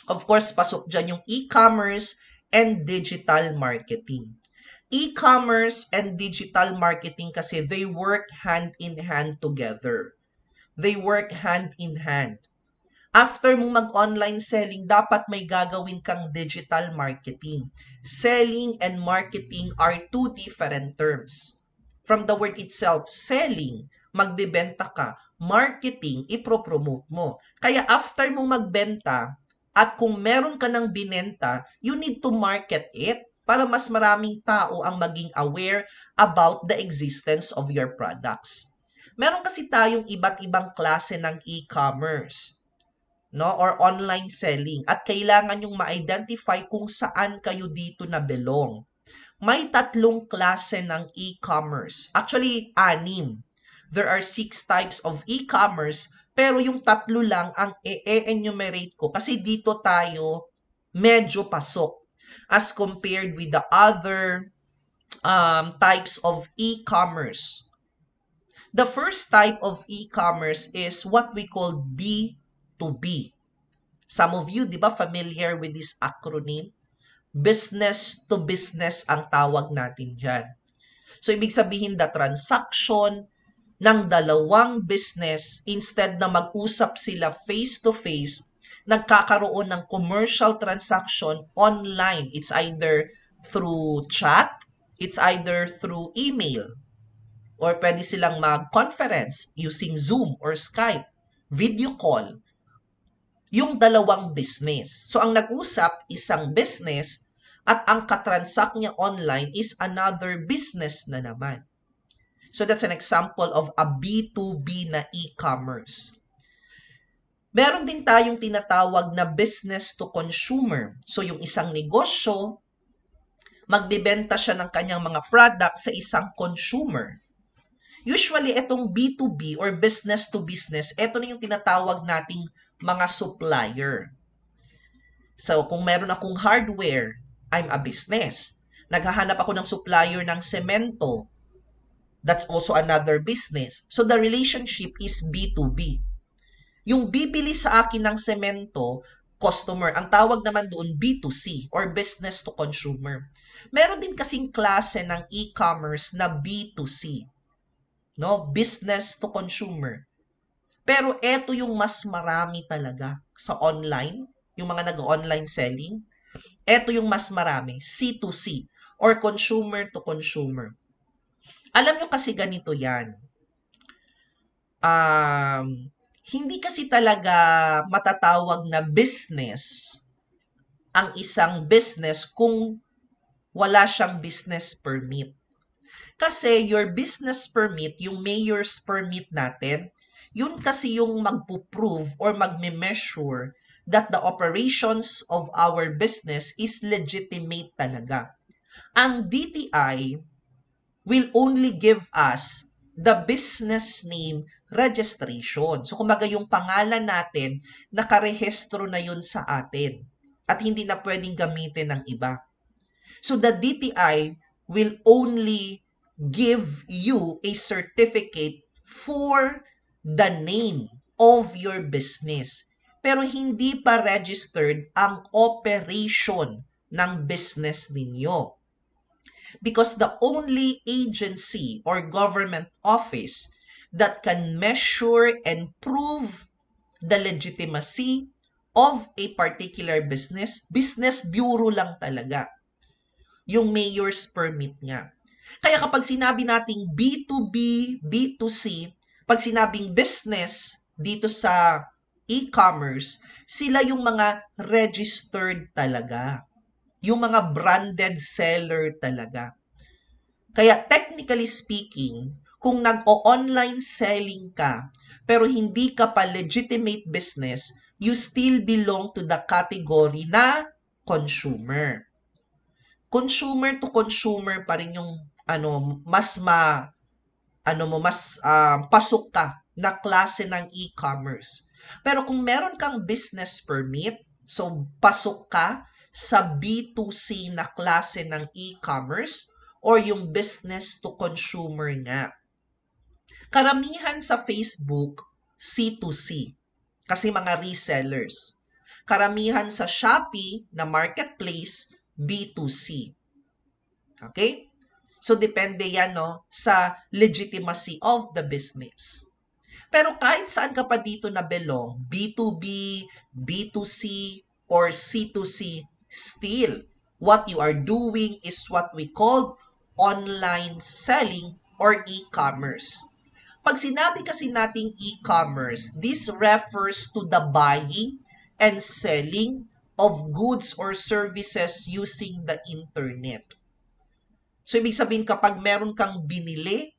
Of course, pasok dyan yung e-commerce and digital marketing. E-commerce and digital marketing kasi they work hand in hand together. They work hand in hand. After mong mag-online selling, dapat may gagawin kang digital marketing. Selling and marketing are two different terms. From the word itself, selling, magbebenta ka. Marketing, ipropromote mo. Kaya after mong magbenta, at kung meron ka ng binenta, you need to market it para mas maraming tao ang maging aware about the existence of your products. Meron kasi tayong iba't ibang klase ng e-commerce, no, or online selling, at kailangan yung ma-identify kung saan kayo dito na belong. May tatlong klase ng e-commerce. Actually, anim. There are 6 types of e-commerce, pero yung tatlo lang ang e-enumerate ko kasi dito tayo medyo pasok as compared with the other types of e-commerce. The first type of e-commerce is what we call B2B. Some of you, di ba, familiar with this acronym? Business to business ang tawag natin dyan. So, ibig sabihin the transaction ng dalawang business, instead na mag-usap sila face-to-face, nagkakaroon ng commercial transaction online. It's either through chat, it's either through email, or pwede silang mag-conference using Zoom or Skype, video call, yung dalawang business. So, ang nag-usap, isang business, at ang katransact niya online is another business na naman. So, that's an example of a B2B na e-commerce. Meron din tayong tinatawag na business to consumer. So, yung isang negosyo, magbibenta siya ng kanyang mga product sa isang consumer. Usually, itong B2B or business to business, ito na yung tinatawag nating mga supplier. So, kung meron akong hardware, I'm a business. Naghahanap ako ng supplier ng semento. That's also another business. So, the relationship is B2B. Yung bibili sa akin ng semento, customer, ang tawag naman doon B2C or business to consumer. Meron din kasing klase ng e-commerce na B2C. No? Business to consumer. Pero eto yung mas marami talaga sa online, yung mga nag-online selling. Eto yung mas marami, C2C or consumer to consumer. Alam nyo kasi ganito yan. Hindi kasi talaga matatawag na business ang isang business kung wala siyang business permit. Kasi your business permit, yung mayor's permit natin, yun kasi yung magpo-prove or magme-measure that the operations of our business is legitimate talaga. Ang DTI will only give us the business name registration. So, kumbaga yung pangalan natin, nakarehistro na yun sa atin at hindi na pwedeng gamitin ng iba. So, the DTI will only give you a certificate for the name of your business. Pero hindi pa registered ang operation ng business ninyo. Because the only agency or government office that can measure and prove the legitimacy of a particular business, business bureau lang talaga. Yung mayor's permit nga. Kaya kapag sinabi nating B2B, B2C, pag sinabing business dito sa e-commerce, sila yung mga registered talaga. Yung mga branded seller talaga. Kaya technically speaking, kung nag-o-online selling ka, pero hindi ka pa legitimate business, you still belong to the category na consumer. Consumer to consumer pa rin yung pasok ka na klase ng e-commerce. Pero kung meron kang business permit, so pasok ka sa B2C na klase ng e-commerce or yung business to consumer nga. Karamihan sa Facebook, C2C, kasi mga resellers. Karamihan sa Shopee na marketplace, B2C. Okay? So, depende yan sa legitimacy of the business. Pero kahit saan ka pa dito na belong, B2B, B2C, or C2C, still, what you are doing is what we call online selling or e-commerce. Pag sinabi kasi nating e-commerce, this refers to the buying and selling of goods or services using the internet. So, ibig sabihin kapag meron kang binili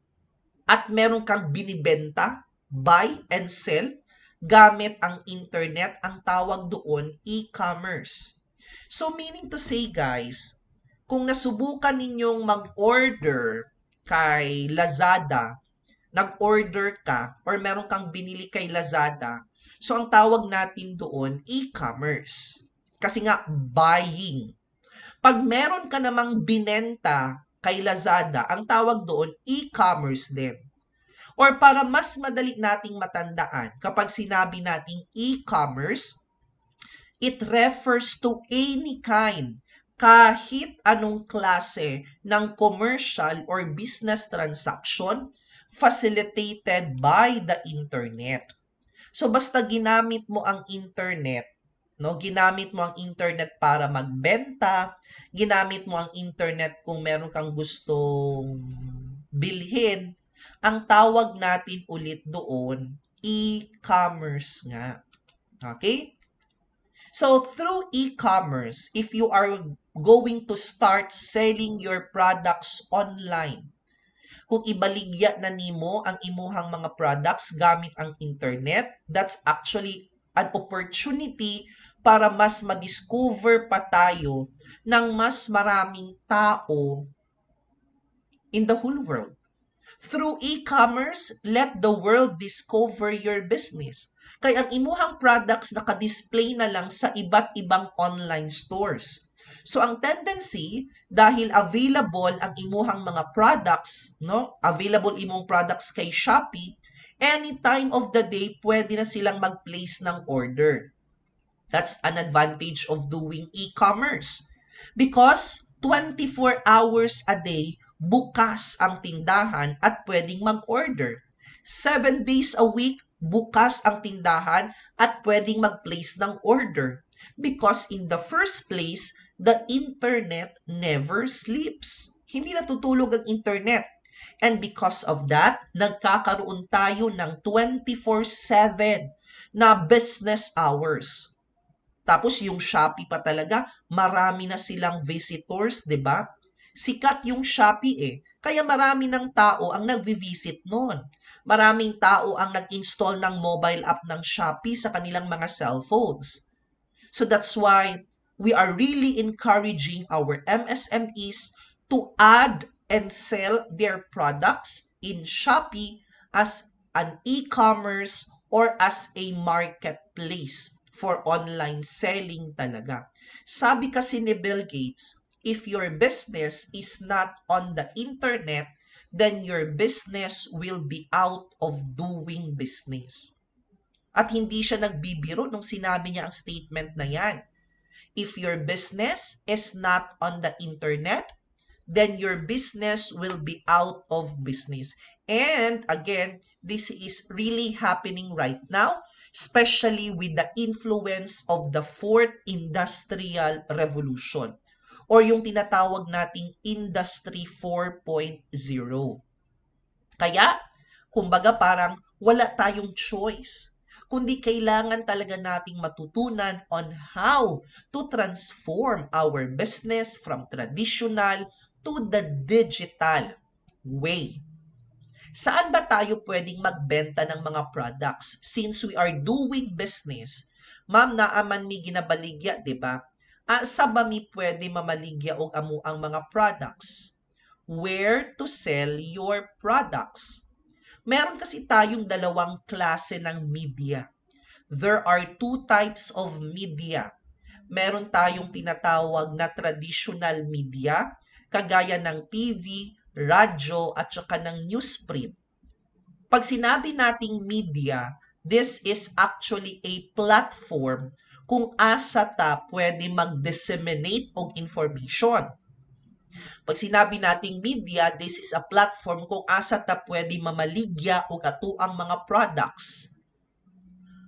at meron kang binibenta, buy and sell, gamit ang internet, ang tawag doon, e-commerce. So meaning to say guys, kung nasubukan ninyong mag-order kay Lazada, nag-order ka or meron kang binili kay Lazada, so ang tawag natin doon, e-commerce. Kasi nga, buying. Pag meron ka namang binenta kay Lazada, ang tawag doon, e-commerce din. Or para mas madali nating matandaan, kapag sinabi nating e-commerce, it refers to any kind, kahit anong klase ng commercial or business transaction facilitated by the internet. So basta ginamit mo ang internet, no? Ginamit mo ang internet para magbenta, ginamit mo ang internet kung meron kang gustong bilhin, ang tawag natin ulit doon, e-commerce nga. Okay? So through e-commerce, if you are going to start selling your products online, kung ibaligya na nimo ang imuhang mga products gamit ang internet, that's actually an opportunity para mas ma-discover pa tayo ng mas maraming tao in the whole world. Through e-commerce, let the world discover your business. Kaya ang imuhang products naka-display na lang sa iba't ibang online stores. So ang tendency, dahil available ang imuhang mga products, no? Available imong products kay Shopee, any time of the day pwede na silang mag-place ng order. That's an advantage of doing e-commerce. Because 24 hours a day, bukas ang tindahan at pwedeng mag-order. 7 days a week, bukas ang tindahan at pwedeng mag-place ng order. Because in the first place, the internet never sleeps. Hindi natutulog ang internet. And because of that, nagkakaroon tayo ng 24/7 na business hours. Tapos yung Shopee pa talaga, marami na silang visitors, 'di ba? Sikat yung Shopee eh. Kaya marami ng tao ang nagvi-visit noon. Maraming tao ang nag-install ng mobile app ng Shopee sa kanilang mga cellphones. So that's why we are really encouraging our MSMEs to add and sell their products in Shopee as an e-commerce or as a marketplace for online selling talaga. Sabi kasi ni Bill Gates, if your business is not on the internet, then your business will be out of doing business. At hindi siya nagbibiro nung sinabi niya ang statement na yan. If your business is not on the internet, then your business will be out of business. And again, this is really happening right now, especially with the influence of the fourth industrial revolution or yung tinatawag nating Industry 4.0. Kaya, kumbaga parang wala tayong choice, kundi kailangan talaga nating matutunan on how to transform our business from traditional to the digital way. Saan ba tayo pwedeng magbenta ng mga products? Since we are doing business, ma'am, naaman mi ginabaligya, di ba? Sa ba mi pwede mamaligya og amo ang mga products? Where to sell your products? Meron kasi tayong dalawang klase ng media. There are two types of media. Meron tayong tinatawag na traditional media, kagaya ng TV, radyo, at saka ng newsprint. Pag sinabi nating media, this is actually a platform kung asa ta pwede mag-disseminate og information. Pag sinabi nating media, this is a platform kung asa ta pwede mamaligya og atuang mga products.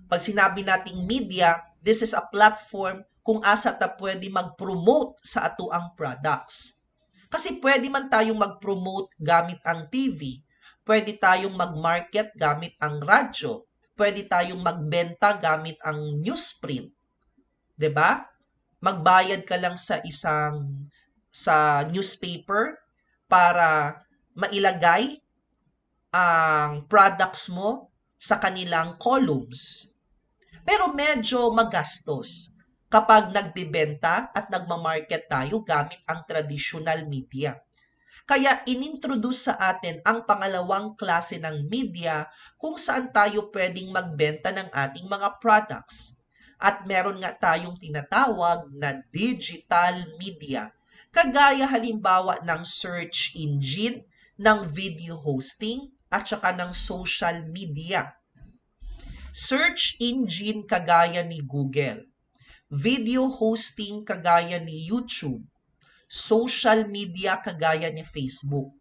Pag sinabi nating media, this is a platform kung asa ta pwede mag-promote sa atuang products. Kasi pwede man tayong mag-promote gamit ang TV, pwede tayong mag-market gamit ang radyo, pwede tayong magbenta gamit ang newsprint. 'Di ba? Magbayad ka lang sa newspaper para mailagay ang products mo sa kanilang columns. Pero medyo magastos kapag nagbibenta at nagmamarket tayo gamit ang traditional media. Kaya inintroduce sa atin ang pangalawang klase ng media kung saan tayo pwedeng magbenta ng ating mga products. At meron nga tayong tinatawag na digital media. Kagaya halimbawa ng search engine, ng video hosting, at saka ng social media. Search engine kagaya ni Google. Video hosting kagaya ni YouTube. Social media kagaya ni Facebook.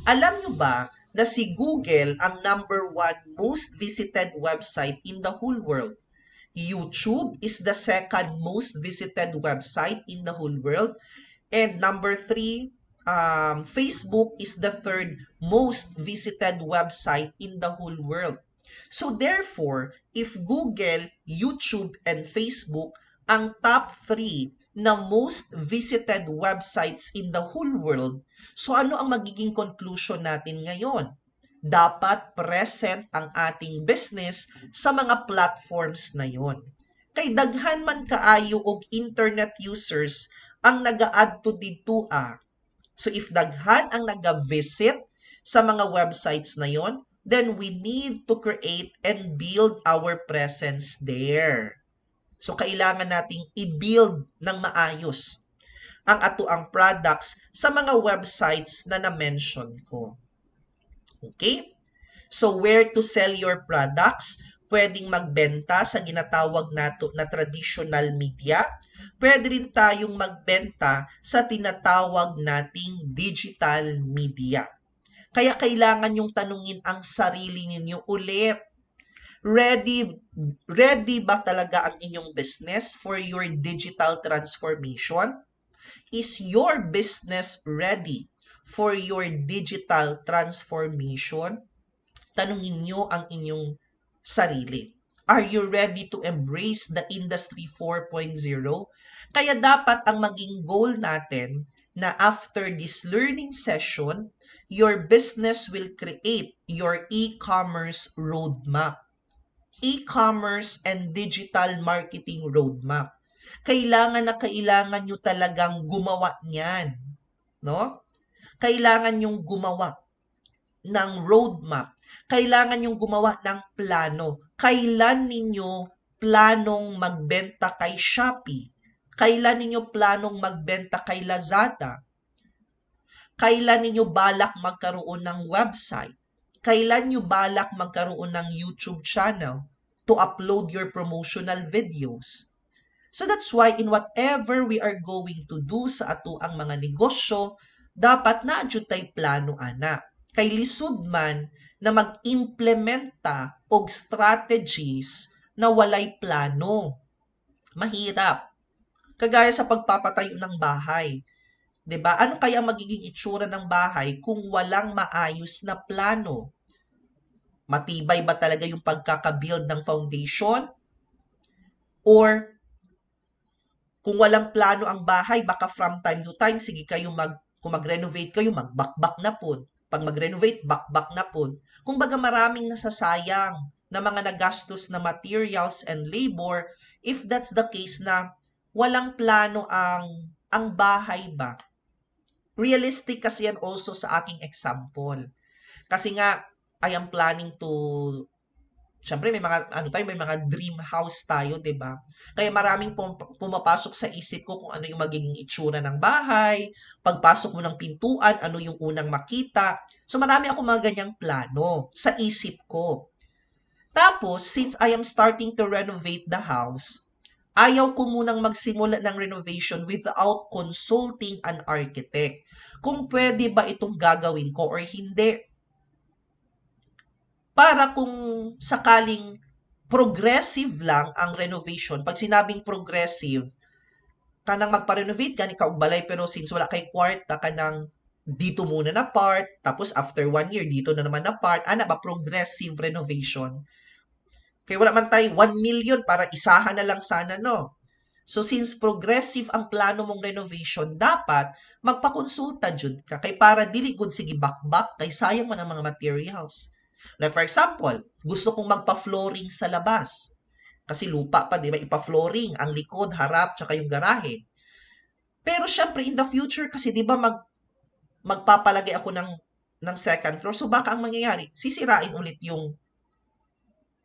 Alam nyo ba na si Google ang #1 most visited website in the whole world? YouTube is the second most visited website in the whole world. And #3, Facebook is the third most visited website in the whole world. So therefore, if Google, YouTube, and Facebook ang top 3 na most visited websites in the whole world, so ano ang magiging conclusion natin ngayon? Dapat present ang ating business sa mga platforms na yon. Kay daghan man kaayo og internet users ang naga-add to dito So if daghan ang naga-visit sa mga websites na yon, then we need to create and build our presence there. So, kailangan nating i-build ng maayos ang atoang products sa mga websites na na-mention ko. Okay? So, where to sell your products? Pwedeng magbenta sa ginatawag nato na traditional media. Pwede rin tayong magbenta sa tinatawag nating digital media. Kaya kailangan yung tanungin ang sarili ninyo ulit. Ready ba talaga ang inyong business for your digital transformation? Is your business ready for your digital transformation? Tanungin nyo ang inyong sarili. Are you ready to embrace the Industry 4.0? Kaya dapat ang maging goal natin na after this learning session, your business will create your e-commerce roadmap. E-commerce and digital marketing roadmap. Kailangan nyo talagang gumawa niyan, no? Kailangan nyong gumawa ng roadmap. Kailangan nyong gumawa ng plano. Kailan ninyo planong magbenta kay Shopee? Kailan ninyo planong magbenta kay Lazada? Kailan ninyo balak magkaroon ng website? Kailan nyo balak magkaroon ng YouTube channel to upload your promotional videos? So that's why in whatever we are going to do sa ato ang mga negosyo, dapat na tay plano ana. Kay lisod man na mag-implementa og strategies na walay plano. Mahirap. Kagaya sa pagpapatayo ng bahay. 'Di ba? Ano kaya magiging itsura ng bahay kung walang maayos na plano? Matibay ba talaga yung pagkakabuild ng foundation? Or kung walang plano ang bahay, baka from time to time, sige kayo kung mag-renovate kayo, magbakbak na po. Pag mag-renovate, bakbak na po. Kung baga maraming nasasayang na mga nagastos na materials and labor, if that's the case na walang plano ang bahay ba? Realistic kasi yan also sa aking example. Kasi nga, I am planning to, syempre may mga dream house tayo, 'di ba? Kaya maraming pumapasok sa isip ko kung ano yung magiging itsura ng bahay, pagpasok mo ng pintuan, ano yung unang makita. So marami ako mga ganyang plano sa isip ko. Tapos, since I am starting to renovate the house, ayaw ko munang magsimula ng renovation without consulting an architect. Kung pwede ba itong gagawin ko or hindi. Para kung sakaling progressive lang ang renovation, pag sinabing progressive, kanang magpa-renovate gani ka og balay pero since wala kay kwarta kanang dito muna na part, tapos after 1 year dito na naman na part, ana ba progressive renovation. Kaya wala man tayo 1 million para isahan na lang sana, no? So since progressive ang plano mong renovation, dapat magpakonsulta jud ka kay para dili gud sige bakbak kay sayang man ang mga materials. Like for example, gusto kong magpa-flooring sa labas. Kasi lupa pa, di ba? Ipa-flooring, ang likod, harap, tsaka yung garahe. Pero syempre, in the future, kasi di ba magpapalagay ako ng second floor. So baka ang mangyayari, sisirain ulit yung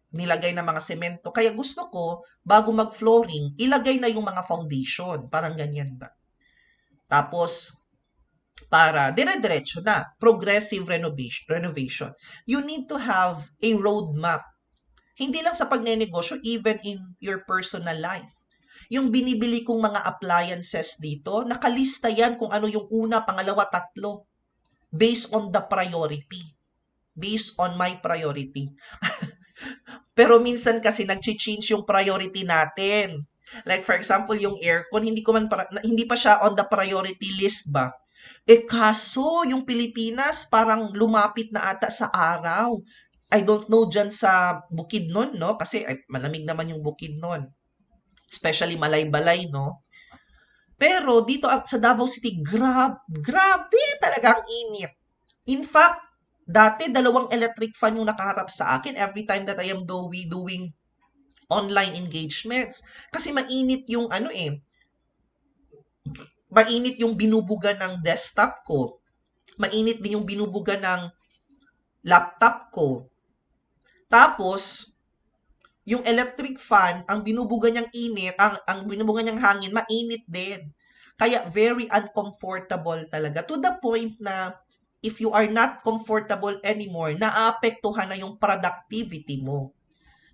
nilagay na mga semento. Kaya gusto ko, bago mag-flooring, ilagay na yung mga foundation. Parang ganyan ba? Tapos, para dire-diretso na, progressive renovation. You need to have a roadmap. Hindi lang sa pagnenegosyo, even in your personal life. Yung binibili kong mga appliances dito, nakalista yan kung ano yung una, pangalawa, tatlo. Based on the priority. Based on my priority. Pero minsan kasi nag-change yung priority natin. Like for example, yung aircon, hindi pa siya on the priority list ba? Kaso yung Pilipinas parang lumapit na ata sa araw. I don't know dyan sa Bukidnon, no? Kasi malamig naman yung Bukidnon. Especially Malay-Balay, no? Pero dito sa Davao City, grabe talaga ang init. In fact, dati dalawang electric fan yung nakaharap sa akin every time that I am doing online engagements. Kasi mainit yung mainit yung binubuga ng desktop ko. Mainit din yung binubuga ng laptop ko. Tapos, yung electric fan, ang binubuga niyang init, ang binubuga niyang hangin, mainit din. Kaya very uncomfortable talaga. To the point na if you are not comfortable anymore, naapektuhan na yung productivity mo.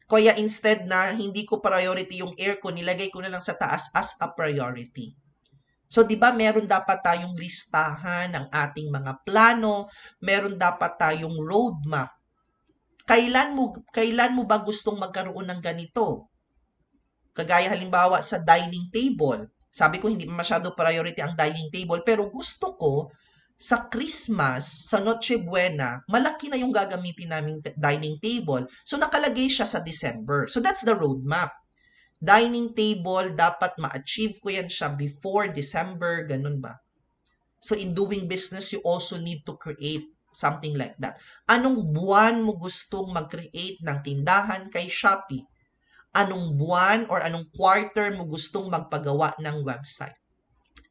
Kaya instead na hindi ko priority yung aircon, nilagay ko na lang sa taas as a priority. So, di ba, meron dapat tayong listahan ng ating mga plano, meron dapat tayong roadmap. Kailan mo ba gustong magkaroon ng ganito? Kagaya halimbawa sa dining table. Sabi ko hindi masyado priority ang dining table, pero gusto ko sa Christmas, sa Noche Buena, malaki na yung gagamitin naming dining table. So nakalagay siya sa December. So that's the roadmap. Dining table, dapat ma-achieve ko yan siya before December, ganun ba? So in doing business, you also need to create something like that. Anong buwan mo gustong mag-create ng tindahan kay Shopee? Anong buwan or anong quarter mo gustong magpagawa ng website?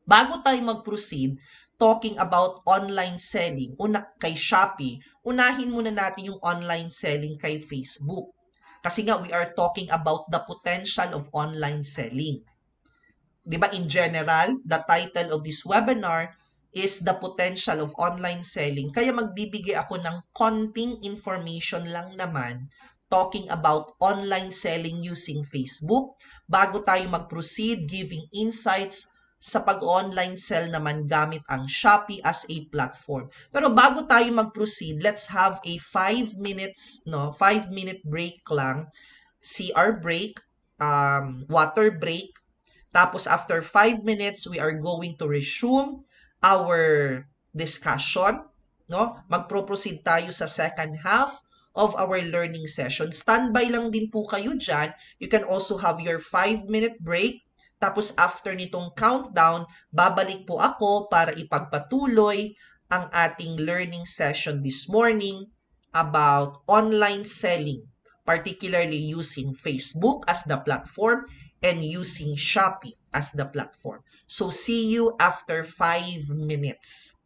Bago tayo mag-proceed, talking about online selling kay Shopee, unahin muna natin yung online selling kay Facebook. Kasi nga, we are talking about the potential of online selling. Di ba, in general, the title of this webinar is the potential of online selling. Kaya magbibigay ako ng konting information lang naman talking about online selling using Facebook bago tayo mag-proceed giving insights sa pag-online sell naman gamit ang Shopee as a platform. Pero bago tayo mag-proceed, let's have a 5 minute break lang. CR break, water break. Tapos after 5 minutes, we are going to resume our discussion. No? Magpro-proceed tayo sa second half of our learning session. Standby lang din po kayo dyan. You can also have your 5-minute break. Tapos after nitong countdown, babalik po ako para ipagpatuloy ang ating learning session this morning about online selling, particularly using Facebook as the platform and using Shopee as the platform. So see you after 5 minutes.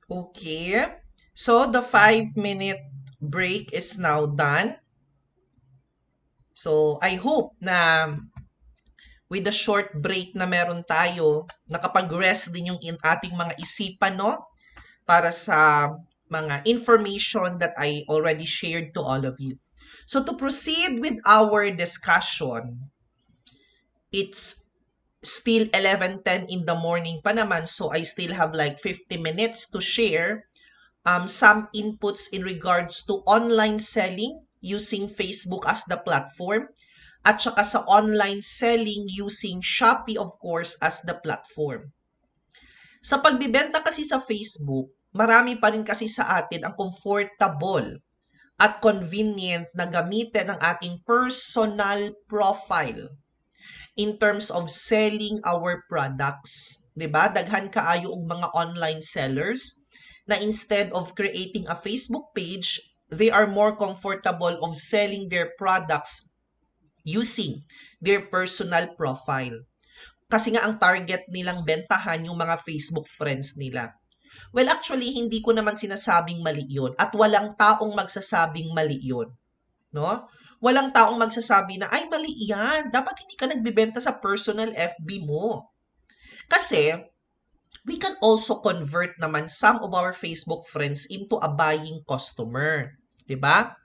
Okay. So the 5-minute break is now done. So I hope na with the short break na meron tayo, nakapag-rest din yung ating mga isipan, no? Para sa mga information that I already shared to all of you. So to proceed with our discussion, it's still 11:10 in the morning pa naman, so I still have like 50 minutes to share some inputs in regards to online selling using Facebook as the platform at saka sa online selling using Shopee, of course, as the platform. Sa pagbibenta kasi sa Facebook, marami pa rin kasi sa atin ang comfortable at convenient na gamitin ang ating personal profile in terms of selling our products. 'Di ba? Daghan kaayo og mga online sellers na instead of creating a Facebook page, they are more comfortable of selling their products using their personal profile. Kasi nga ang target nilang bentahan yung mga Facebook friends nila. Well, actually, hindi ko naman sinasabing mali yun. At walang taong magsasabing mali yun. No? Walang taong magsasabi na, ay, mali yan. Dapat hindi ka nagbibenta sa personal FB mo. Kasi, we can also convert naman some of our Facebook friends into a buying customer. 'Di ba?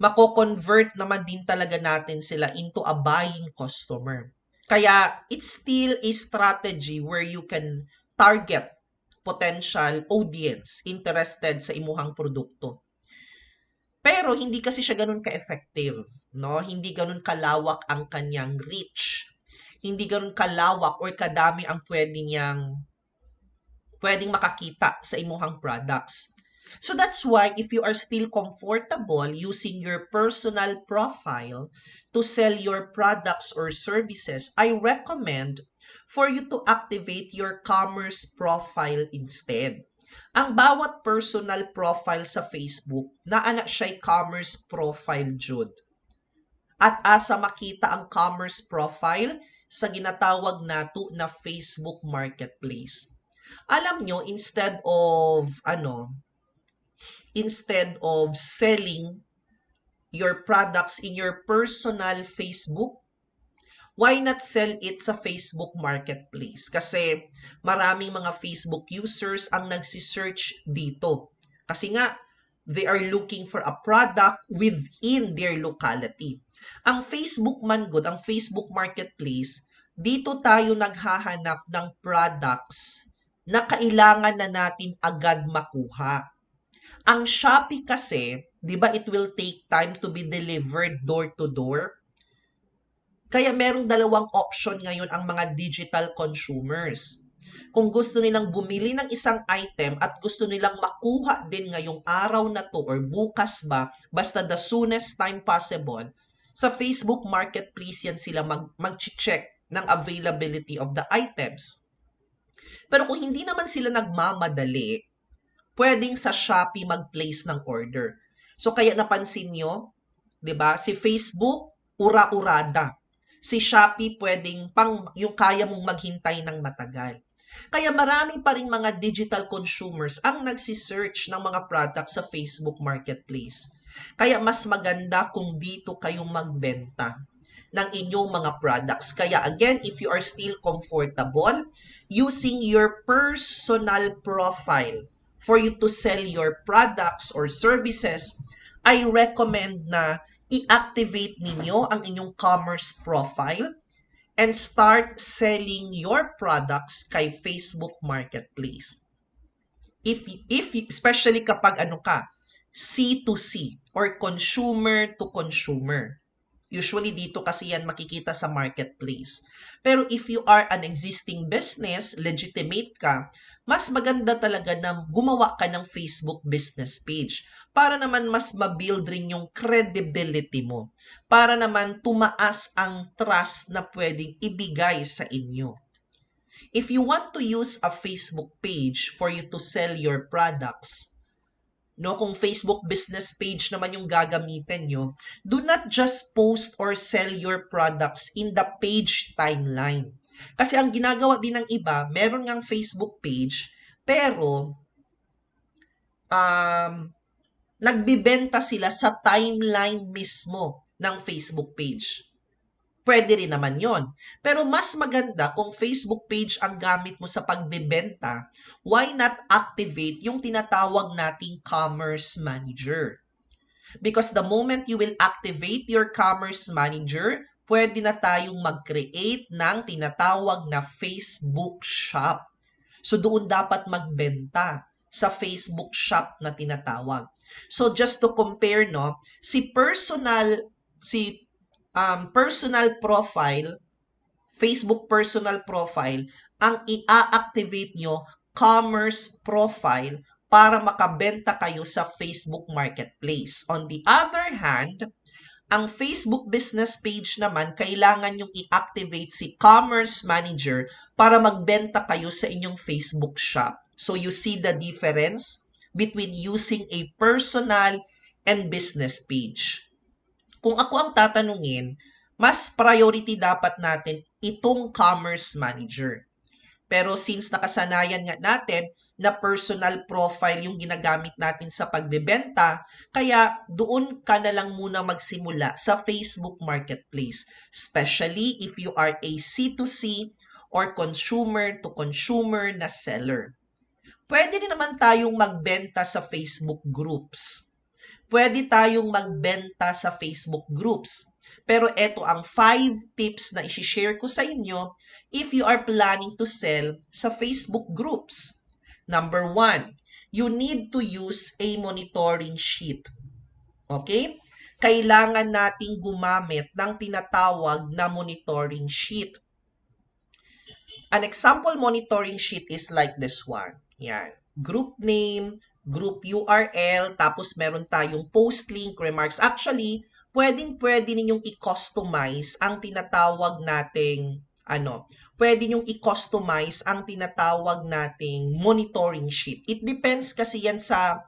Mako-convert naman din talaga natin sila into a buying customer. Kaya, it's still a strategy where you can target potential audience interested sa imuhang produkto. Pero hindi kasi siya ganun ka-effective, no? Hindi ganun kalawak ang kanyang reach. Hindi ganun kalawak or kadami ang pwedeng makakita sa imuhang products. So that's why if you are still comfortable using your personal profile to sell your products or services, I recommend for you to activate your commerce profile instead. Ang bawat personal profile sa Facebook, naana siya'y commerce profile jud. At asa makita ang commerce profile sa ginatawag nato na Facebook Marketplace. Alam nyo, instead of selling your products in your personal Facebook, why not sell it sa Facebook Marketplace? Kasi maraming mga Facebook users ang nagsisearch dito. Kasi nga, they are looking for a product within their locality. Ang Facebook man good, ang Facebook Marketplace, dito tayo naghahanap ng products na kailangan na natin agad makuha. Ang Shopee kasi, di ba it will take time to be delivered door to door? Kaya merong dalawang option ngayon ang mga digital consumers. Kung gusto nilang bumili ng isang item at gusto nilang makuha din ngayong araw na to or bukas ba, basta the soonest time possible, sa Facebook Marketplace yan sila mag-check ng availability of the items. Pero kung hindi naman sila nagmamadali, pwedeng sa Shopee mag-place ng order. So kaya napansin nyo, 'di ba? Si Facebook, ura-urada. Si Shopee pwedeng pang yung kaya mong maghintay ng matagal. Kaya marami pa ring mga digital consumers ang nagsisearch ng mga products sa Facebook Marketplace. Kaya mas maganda kung dito kayong magbenta ng inyong mga products. Kaya again, if you are still comfortable using your personal profile for you to sell your products or services, I recommend na i-activate ninyo ang inyong commerce profile and start selling your products kay Facebook Marketplace. If especially kapag C2C or consumer to consumer. Usually dito kasi yan makikita sa marketplace. Pero if you are an existing business, legitimate ka, mas maganda talaga na gumawa ka ng Facebook business page para naman mas ma-build rin yung credibility mo. Para naman tumaas ang trust na pwedeng ibigay sa inyo. If you want to use a Facebook page for you to sell your products, no, kung Facebook business page naman yung gagamitin nyo, do not just post or sell your products in the page timeline. Kasi ang ginagawa din ng iba, meron ngang Facebook page, pero nagbibenta sila sa timeline mismo ng Facebook page. Pwede rin naman yon. Pero mas maganda kung Facebook page ang gamit mo sa pagbebenta, why not activate yung tinatawag nating Commerce Manager? Because the moment you will activate your Commerce Manager, pwede na tayong mag-create ng tinatawag na Facebook Shop. So doon dapat magbenta sa Facebook Shop na tinatawag. So just to compare, no, personal profile, Facebook personal profile, ang i-activate nyo commerce profile para makabenta kayo sa Facebook Marketplace. On the other hand, ang Facebook business page naman, kailangan yung i-activate si Commerce Manager para magbenta kayo sa inyong Facebook shop. So you see the difference between using a personal and business page. Kung ako ang tatanungin, mas priority dapat natin itong Commerce Manager. Pero since nakasanayan nga natin na personal profile yung ginagamit natin sa pagbebenta, kaya doon ka na lang muna magsimula sa Facebook Marketplace, especially if you are a C2C or consumer to consumer na seller. Pwede rin naman tayong magbenta sa Facebook groups. Pwede tayong magbenta sa Facebook groups. Pero eto ang 5 tips na i-share ko sa inyo if you are planning to sell sa Facebook groups. Number 1, you need to use a monitoring sheet. Okay? Kailangan nating gumamit ng tinatawag na monitoring sheet. An example monitoring sheet is like this one. Yan. Group name, group URL, tapos meron tayong post link, remarks. Actually, pwedeng-pwede ninyong i-customize ang tinatawag nating pwede nyong i-customize ang tinatawag nating monitoring sheet. It depends kasi yan sa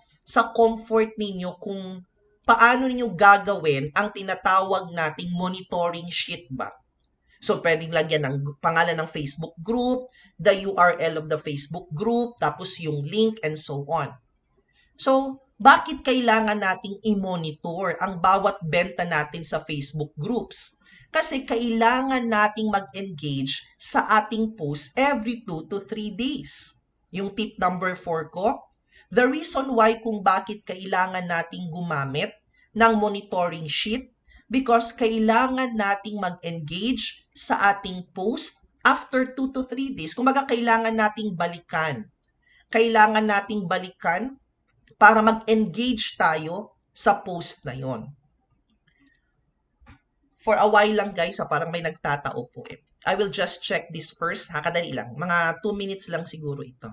comfort ninyo kung paano ninyo gagawin ang tinatawag nating monitoring sheet ba. So, pwedeng lagyan ng pangalan ng Facebook group, the URL of the Facebook group, tapos yung link, and so on. So, bakit kailangan nating i-monitor ang bawat benta natin sa Facebook groups? Kasi kailangan nating mag-engage sa ating post every 2 to 3 days. Yung tip number 4 ko, the reason why kung bakit kailangan nating gumamit ng monitoring sheet because kailangan nating mag-engage sa ating post after 2 to 3 days. Kung baga, kailangan nating balikan. Kailangan nating balikan para mag-engage tayo sa post na yon. For a while lang guys, parang may nagtatao po eh. I will just check this first, kadali lang. Mga 2 minutes lang siguro ito.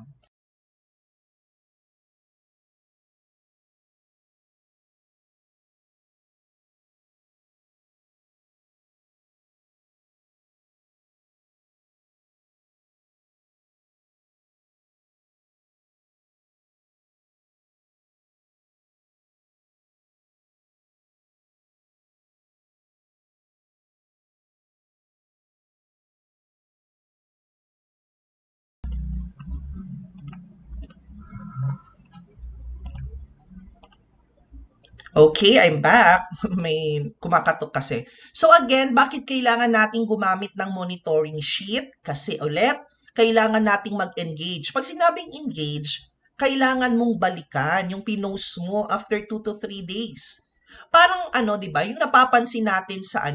Okay, I'm back. May kumakatok kasi. So again, bakit kailangan nating gumamit ng monitoring sheet? Kasi ulit, kailangan nating mag-engage. Pag sinabing engage, kailangan mong balikan yung pinost mo after 2 to 3 days. Parang 'di ba? Yung napapansin natin sa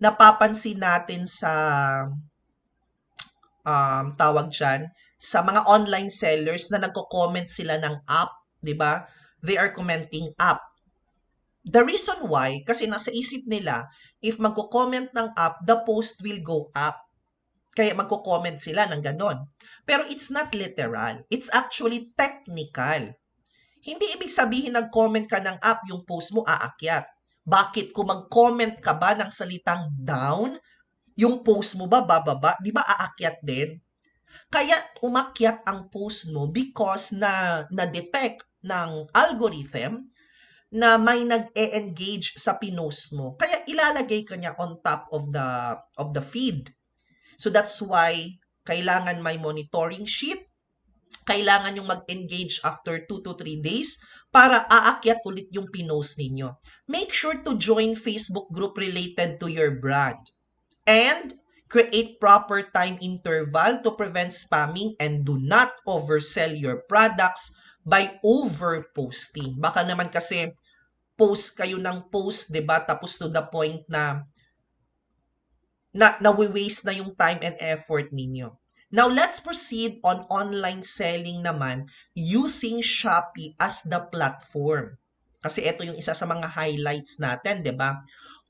napapansin natin sa tawag diyan, sa mga online sellers na nagko-comment sila ng app, 'di ba? They are commenting app. The reason why, kasi nasa isip nila, if magko-comment ng app, the post will go up. Kaya magko-comment sila ng ganon. Pero it's not literal. It's actually technical. Hindi ibig sabihin nag-comment ka ng app, yung post mo aakyat. Bakit? Kung mag-comment ka ba ng salitang down, yung post mo ba bababa, di ba aakyat din? Kaya umakyat ang post mo because na-detect ng algorithm na may nag-e-engage sa pinost mo. Kaya ilalagay ka niya on top of the feed. So that's why kailangan may monitoring sheet, kailangan yung mag-engage after 2 to 3 days para aakyat ulit yung pinost ninyo. Make sure to join Facebook group related to your brand. And create proper time interval to prevent spamming and do not oversell your products by overposting. Baka naman kasi post kayo ng post, 'di ba? Tapos to the point na nawi-waste na yung time and effort ninyo. Now, let's proceed on online selling naman using Shopee as the platform. Kasi ito yung isa sa mga highlights natin, 'di ba?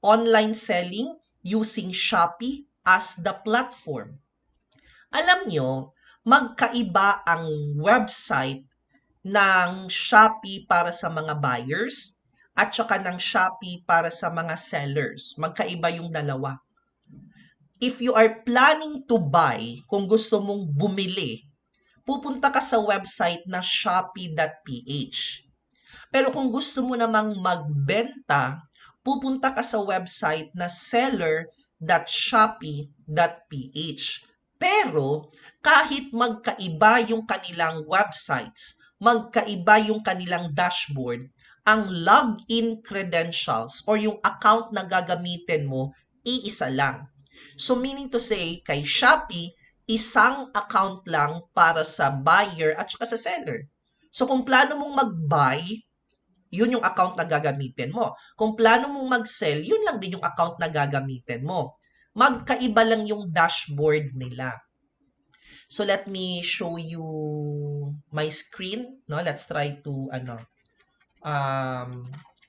Online selling using Shopee as the platform. Alam nyo, magkaiba ang website ng Shopee para sa mga buyers at saka ng Shopee para sa mga sellers. Magkaiba yung dalawa. If you are planning to buy, kung gusto mong bumili, pupunta ka sa website na shopee.ph. Pero kung gusto mo namang magbenta, pupunta ka sa website na seller.shopee.ph. Pero kahit magkaiba yung kanilang websites, magkaiba yung kanilang dashboard, ang login credentials or yung account na gagamitin mo, iisa lang. So meaning to say, kay Shopee, isang account lang para sa buyer at saka sa seller. So kung plano mong mag-buy, yun yung account na gagamitin mo. Kung plano mong mag-sell, yun lang din yung account na gagamitin mo. Magkaiba lang yung dashboard nila. So let me show you my screen. No, let's try to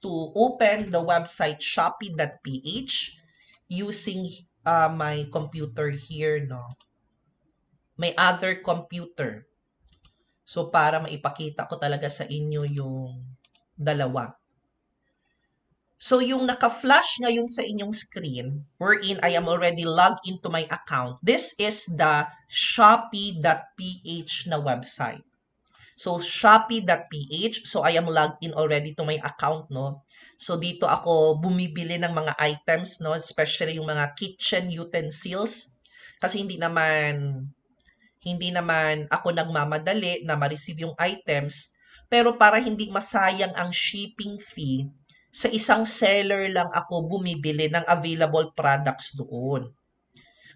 to open the website shopee.ph using my computer here, no? My other computer. So, para maipakita ko talaga sa inyo yung dalawa. So, yung naka-flash ngayon sa inyong screen, wherein I am already logged into my account, this is the shopee.ph na website. So, shopee.ph. So, I am logged in already to my account, no? So, dito ako bumibili ng mga items, no? Especially yung mga kitchen utensils. Kasi hindi naman ako nagmamadali na ma-receive yung items. Pero para hindi masayang ang shipping fee, sa isang seller lang ako bumibili ng available products doon.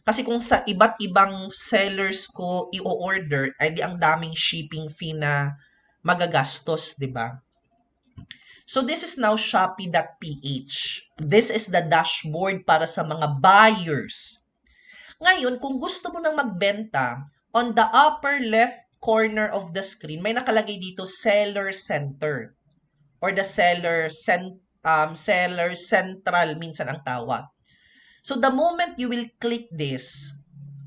Kasi kung sa iba't ibang sellers ko i-order, ay di ang daming shipping fee na magagastos, di ba? So this is now shopee.ph. This is the dashboard para sa mga buyers. Ngayon, kung gusto mo nang magbenta, on the upper left corner of the screen, may nakalagay dito Seller Center or the Seller Central minsan ang tawag. So the moment you will click this,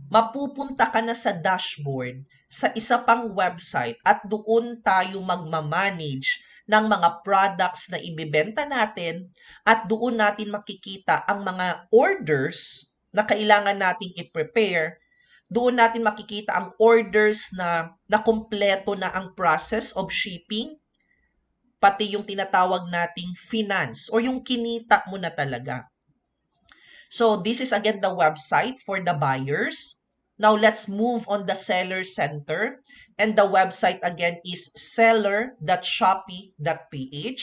mapupunta ka na sa dashboard sa isa pang website at doon tayo magmamanage ng mga products na ibibenta natin at doon natin makikita ang mga orders na kailangan nating i-prepare. Doon natin makikita ang orders na nakumpleto na ang process of shipping, pati yung tinatawag nating finance or yung kinita mo na talaga. So, this is again the website for the buyers. Now, let's move on the seller center. And the website again is seller.shopee.ph.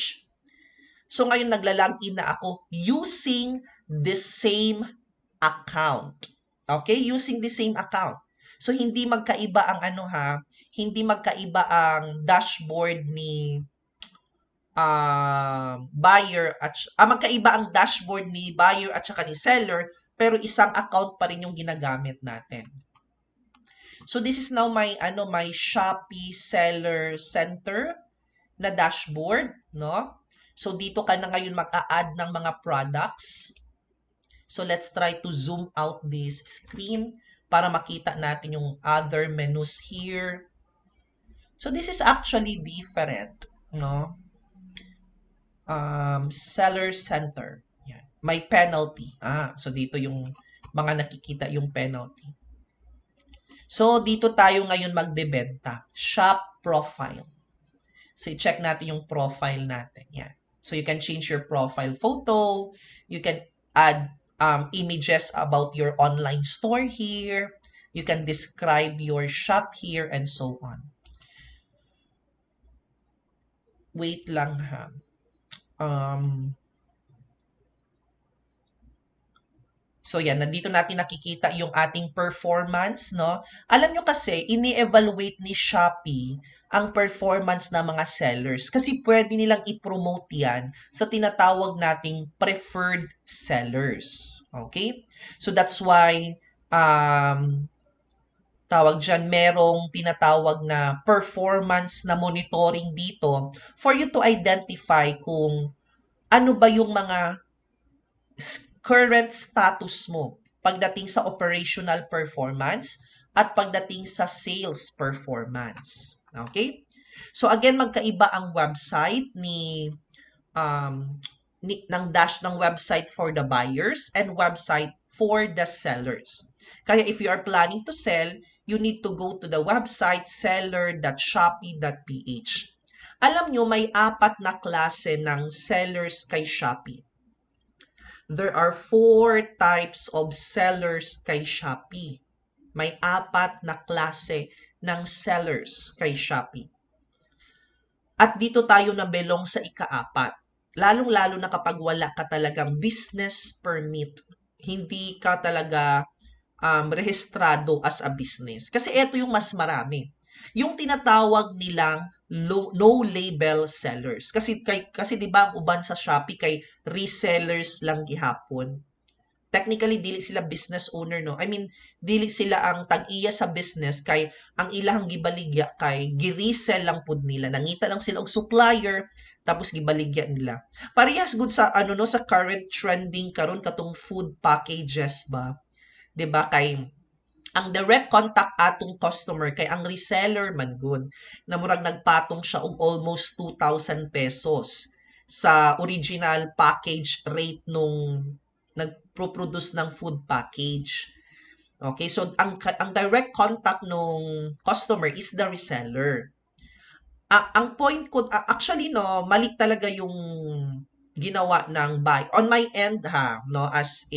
So, ngayon naglalagin na ako using the same account. Okay? Using the same account. So, hindi magkaiba ang hindi magkaiba ang dashboard ni buyer at magkaiba ang dashboard ni buyer at saka ni seller, pero isang account pa rin yung ginagamit natin. So this is now my my Shopee Seller Center na dashboard, no? So dito ka na ngayon mag-a-add ng mga products. So let's try to zoom out this screen para makita natin yung other menus here. So this is actually different, no? Seller Center. Yan. May penalty. So dito yung mga nakikita yung penalty. So dito tayo ngayon magbebenta. Shop profile. So i-check natin yung profile natin. Yan. So you can change your profile photo. You can add images about your online store here. You can describe your shop here and so on. Wait lang ha. So yan, nandito natin nakikita yung ating performance, no? Alam nyo kasi, ini-evaluate ni Shopee ang performance ng mga sellers kasi pwede nilang i-promote yan sa tinatawag nating preferred sellers. Okay? So that's why, tawag dyan, merong tinatawag na performance na monitoring dito for you to identify kung ano ba yung mga current status mo pagdating sa operational performance at pagdating sa sales performance. Okay? So again, magkaiba ang website ng dash ng website for the buyers and website for the sellers. Kaya if you are planning to sell, you need to go to the website seller.shopee.ph. Alam nyo, may 4 na klase ng sellers kay Shopee. There are 4 types of sellers kay Shopee. May 4 na klase ng sellers kay Shopee. At dito tayo nabelong sa ika-4. Lalong-lalo na kapag wala ka talagang business permit. Hindi ka talaga rehistrado as a business. Kasi ito yung mas marami. Yung tinatawag nilang no-label sellers. Kasi 'di ba ang uban sa Shopee kay resellers lang gihapon. Technically dili sila business owner, no. I mean, dili sila ang tag-iya sa business kay ang ilahang gibaligya kay gi-resell lang pud nila. Nangita lang sila og supplier tapos gibaligya nila. Parehas good sa ano no sa current trending karon katong food packages ba? 'Di ba kay ang direct contact atong customer kay ang reseller man good na murag nagpatong siya og almost 2,000 pesos sa original package rate nung nagpo-produce ng food package. Okay, so ang direct contact nung customer is the reseller. Ang point ko, actually no, mali talaga yung ginawa ng buy. On my end ha, no, as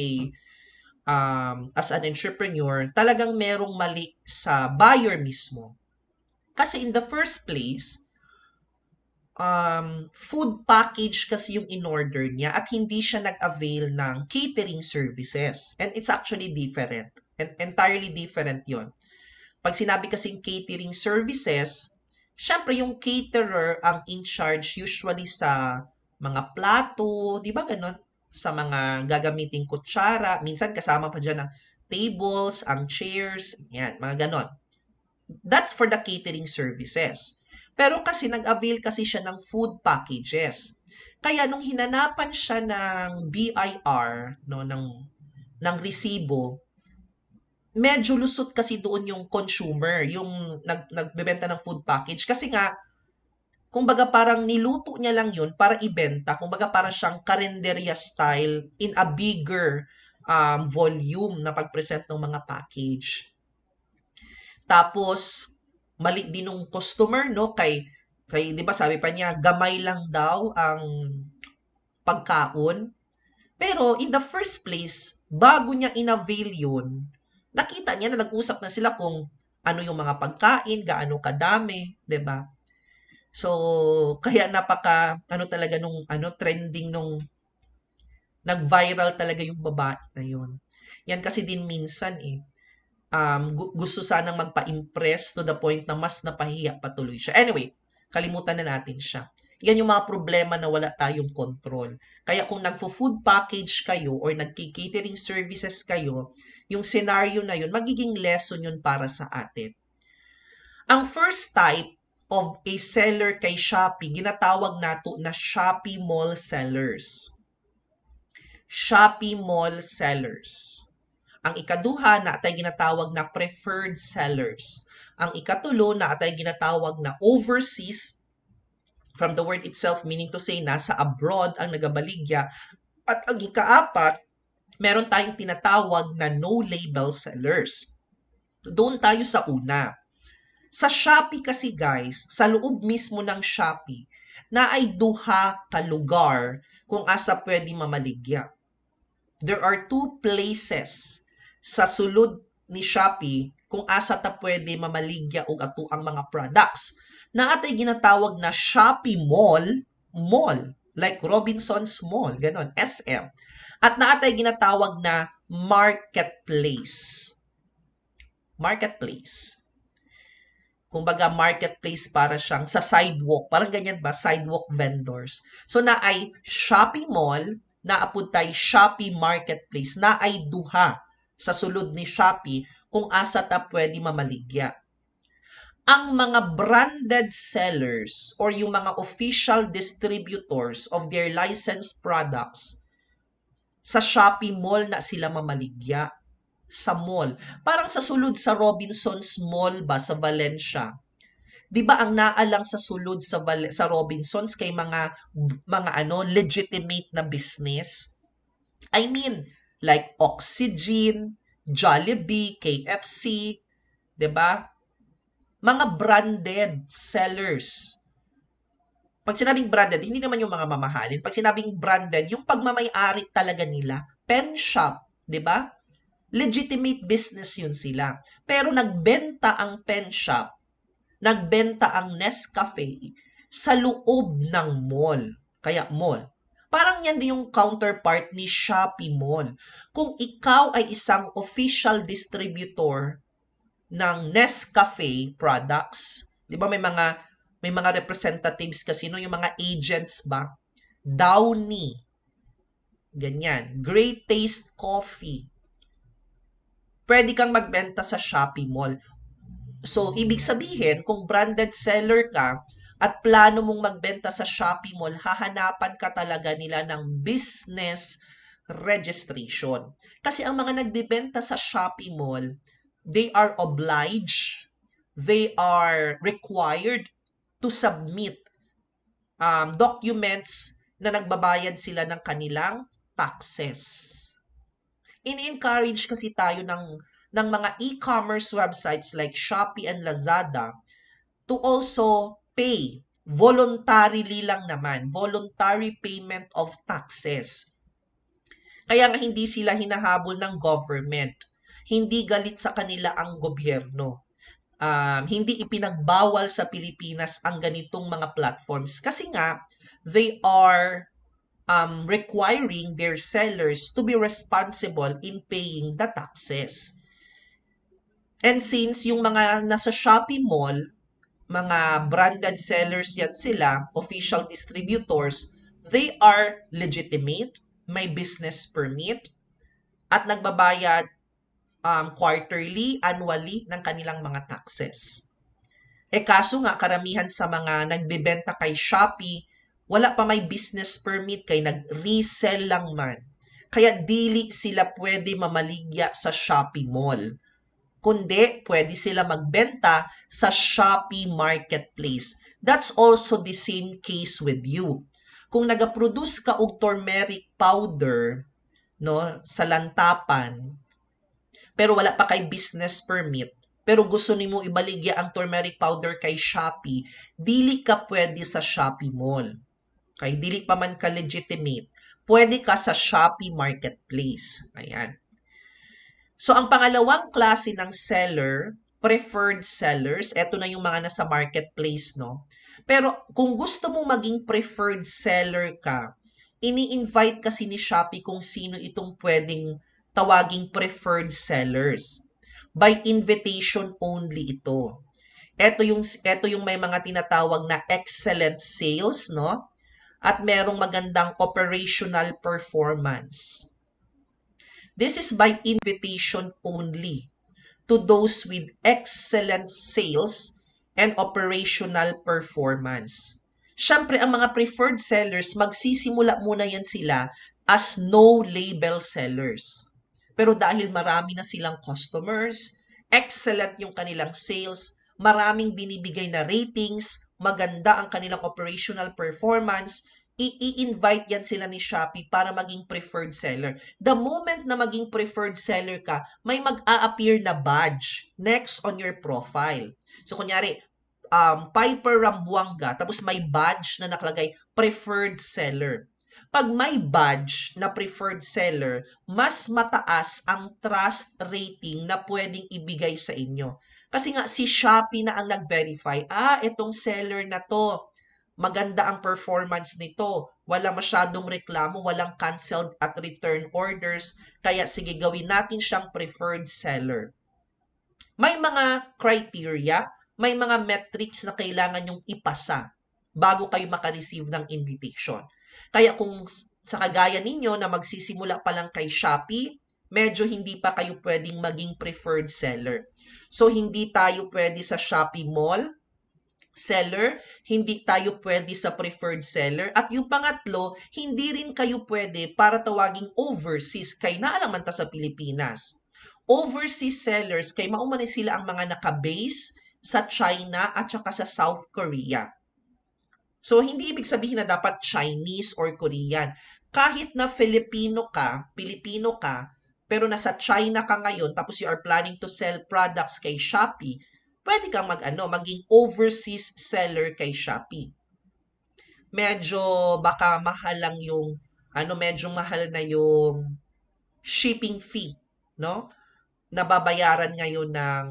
an entrepreneur, talagang merong mali sa buyer mismo. Kasi in the first place, food package kasi yung in-order niya at hindi siya nag-avail ng catering services. And it's actually different. And entirely different yon. Pag sinabi kasing catering services, syempre yung caterer ang in charge usually sa mga plato, di ba ganon? Sa mga gagamiting kutsara, minsan kasama pa dyan ang tables, ang chairs, yan, mga ganon. That's for the catering services. Pero kasi nag-avail kasi siya ng food packages. Kaya nung hinanapan siya ng BIR, no, ng resibo, medyo lusot kasi doon yung consumer, yung nagbebenta ng food package. Kasi nga, kumbaga parang niluto niya lang yun para ibenta. Kumbaga parang siyang karinderya style in a bigger volume na pag-present ng mga package. Tapos, mali din ng customer, no? Kay 'di ba sabi pa niya, gamay lang daw ang pagkaon. Pero in the first place, bago niya inavail yun, nakita niya na nag-usap na sila kung ano yung mga pagkain, gaano kadami, 'di ba? So, kaya napaka ano talaga nung trending nung nag-viral talaga yung babae na yun. Yan kasi din minsan gusto sanang magpa-impress to the point na mas napahiya patuloy siya. Anyway, kalimutan na natin siya. Yan yung mga problema na wala tayong control. Kaya kung nagfo-food package kayo or nagki-catering services kayo, yung scenario na yun, magiging lesson yun para sa atin. Ang first type of a seller kay Shopee, ginatawag nato na Shopee Mall sellers. Shopee Mall sellers. Ang ikaduha na atay ginatawag na preferred sellers. Ang ikatulo na atay ginatawag na overseas, from the word itself meaning to say nasa abroad ang nagabaligya. At ang ikaapat, meron tayong tinatawag na no-label sellers. Doon tayo sa una. Sa Shopee kasi guys, sa loob mismo ng Shopee, na ay duha ka lugar kung asa pwede mamaligya. There are two places sa sulod ni Shopee kung asa ta pwede mamaligya og ato ang mga products. Na atay ginatawag na Shopee Mall, like Robinson's Mall, ganon, SM. At na atay ginatawag na Marketplace. Marketplace. Kumbaga marketplace para siyang sa sidewalk. Parang ganyan ba? Sidewalk vendors. So na ay Shopee Mall, naapod tay Shopee Marketplace, na ay duha sa sulod ni Shopee kung asa ta pwede mamaligya. Ang mga branded sellers or yung mga official distributors of their licensed products, sa Shopee Mall na sila mamaligya. Sa mall. Parang sa sulod sa Robinson's Mall ba sa Valencia. 'Di ba ang naalang sa sulod sa Robinson's kay mga legitimate na business? I mean, like Oxygen, Jollibee, KFC, 'di ba? Mga branded sellers. Pag sinabing branded, hindi naman yung mga mamahalin. Pag sinabing branded, yung pagmamay-ari talaga nila. Pen shop, 'di ba? Legitimate business yun sila. Pero nagbenta ang pen shop, nagbenta ang Nescafe sa loob ng mall. Kaya mall. Parang yan din yung counterpart ni Shopee Mall. Kung ikaw ay isang official distributor ng Nescafe products, 'di ba may mga representatives kasi no, yung mga agents ba? Downy. Ganyan. Great Taste Coffee. Pwede kang magbenta sa Shopee Mall. So, ibig sabihin, kung branded seller ka, at plano mong magbenta sa Shopee Mall, hahanapan ka talaga nila ng business registration. Kasi ang mga nagbebenta sa Shopee Mall, they are obliged, they are required to submit documents na nagbabayad sila ng kanilang taxes. In-encourage kasi tayo ng mga e-commerce websites like Shopee and Lazada to also pay voluntarily lang naman, voluntary payment of taxes. Kaya nga hindi sila hinahabol ng government. Hindi galit sa kanila ang gobyerno. Hindi ipinagbawal sa Pilipinas ang ganitong mga platforms kasi nga they are requiring their sellers to be responsible in paying the taxes. And since yung mga nasa Shopee Mall, mga branded sellers yan sila, official distributors, they are legitimate, may business permit, at nagbabayad quarterly, annually ng kanilang mga taxes. Kaso nga, karamihan sa mga nagbebenta kay Shopee, wala pa may business permit kay nag-resell lang man. Kaya dili sila pwede mamaligya sa Shopee Mall. Kundi, pwede sila magbenta sa Shopee Marketplace. That's also the same case with you. Kung nag-produce ka og turmeric powder, no, sa Lantapan, pero wala pa kay business permit, pero gusto nimo ibaligya ang turmeric powder kay Shopee, dili ka pwede sa Shopee Mall. Okay, dili pa man ka legitimate. Pwede ka sa Shopee Marketplace. Ayan. So, ang pangalawang klase ng seller, preferred sellers, eto na yung mga nasa marketplace, no? Pero kung gusto mong maging preferred seller ka, ini-invite kasi ni Shopee kung sino itong pwedeng tawaging preferred sellers. By invitation only ito. Ito yung may mga tinatawag na excellent sales, no? At merong magandang operational performance. This is by invitation only to those with excellent sales and operational performance. Siyempre, ang mga preferred sellers, magsisimula muna yan sila as no-label sellers. Pero dahil marami na silang customers, excellent yung kanilang sales, maraming binibigay na ratings, maganda ang kanilang operational performance, i-invite yan sila ni Shopee para maging preferred seller. The moment na maging preferred seller ka, may mag-a-appear na badge next on your profile. So, kunyari, Piper Rambuanga, tapos may badge na nakalagay preferred seller. Pag may badge na preferred seller, mas mataas ang trust rating na pwedeng ibigay sa inyo. Kasi nga si Shopee na ang nag-verify, itong seller na to, maganda ang performance nito, wala masyadong reklamo, walang canceled at return orders, kaya sige gawin natin siyang preferred seller. May mga criteria, may mga metrics na kailangan yung ipasa bago kayo makareceive ng invitation. Kaya kung sa kagaya ninyo na magsisimula pa lang kay Shopee, medyo hindi pa kayo pwedeng maging preferred seller. So, hindi tayo pwede sa Shopee Mall seller, hindi tayo pwede sa preferred seller. At yung pangatlo, hindi rin kayo pwede para tawaging overseas kay naalaman ta sa Pilipinas. Overseas sellers, kay maumani sila ang mga nakabase sa China at saka sa South Korea. So, hindi ibig sabihin na dapat Chinese or Korean. Kahit na Pilipino ka, pero nasa China ka ngayon, tapos you are planning to sell products kay Shopee, pwede kang maging overseas seller kay Shopee. Medyo baka mahal lang yung, medyo mahal na yung shipping fee, no? Nababayaran ngayon ng,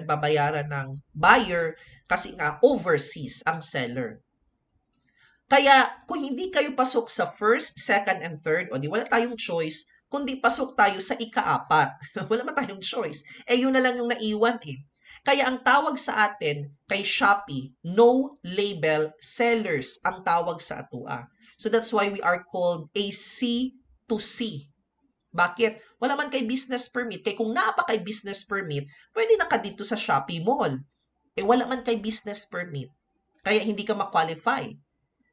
babayaran ng buyer kasi nga overseas ang seller. Kaya kung hindi kayo pasok sa first, second, and third, di wala tayong choice, kundi pasok tayo sa ika-4. Wala man tayong choice. Yun na lang yung naiwan eh. Kaya ang tawag sa atin kay Shopee, no label sellers ang tawag sa atua. So that's why we are called a C2C. Bakit? Wala man kay business permit. Kaya kung naapa kay business permit, pwede na ka dito sa Shopee Mall. Wala man kay business permit. Kaya hindi ka ma-qualify.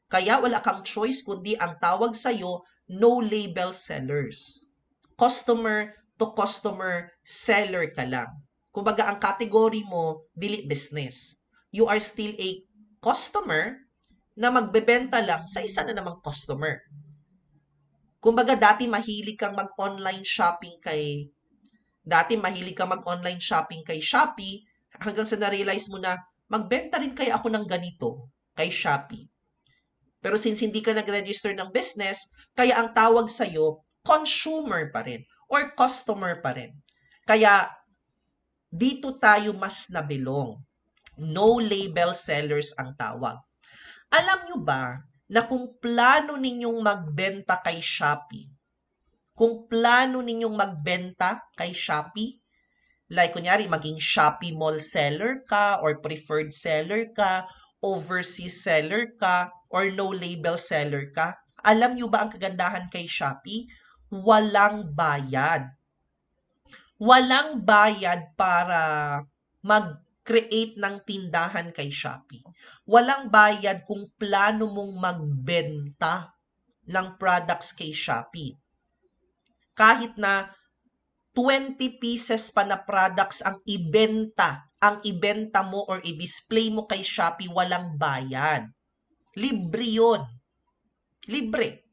Kaya wala kang choice kundi ang tawag sa'yo, no-label sellers. Customer to customer seller ka lang. Kumbaga, ang category mo, dili business. You are still a customer na magbebenta lang sa isa na namang customer. Kumbaga, dati mahilig kang mag-online shopping kay Shopee, hanggang sa na-realize mo na, magbenta rin kaya ako ng ganito kay Shopee. Pero since hindi ka nag-register ng business, kaya ang tawag sa'yo, consumer pa rin or customer pa rin. Kaya dito tayo mas nabilong. No label sellers ang tawag. Alam nyo ba na kung plano ninyong magbenta kay Shopee, like kunyari maging Shopee Mall seller ka or preferred seller ka, overseas seller ka, or no label seller ka, alam nyo ba ang kagandahan kay Shopee? Walang bayad. Walang bayad para mag-create ng tindahan kay Shopee. Walang bayad kung plano mong magbenta ng products kay Shopee. Kahit na 20 pieces pa na products ang ibenta mo or i-display mo kay Shopee, walang bayad. Libre yun. Libre.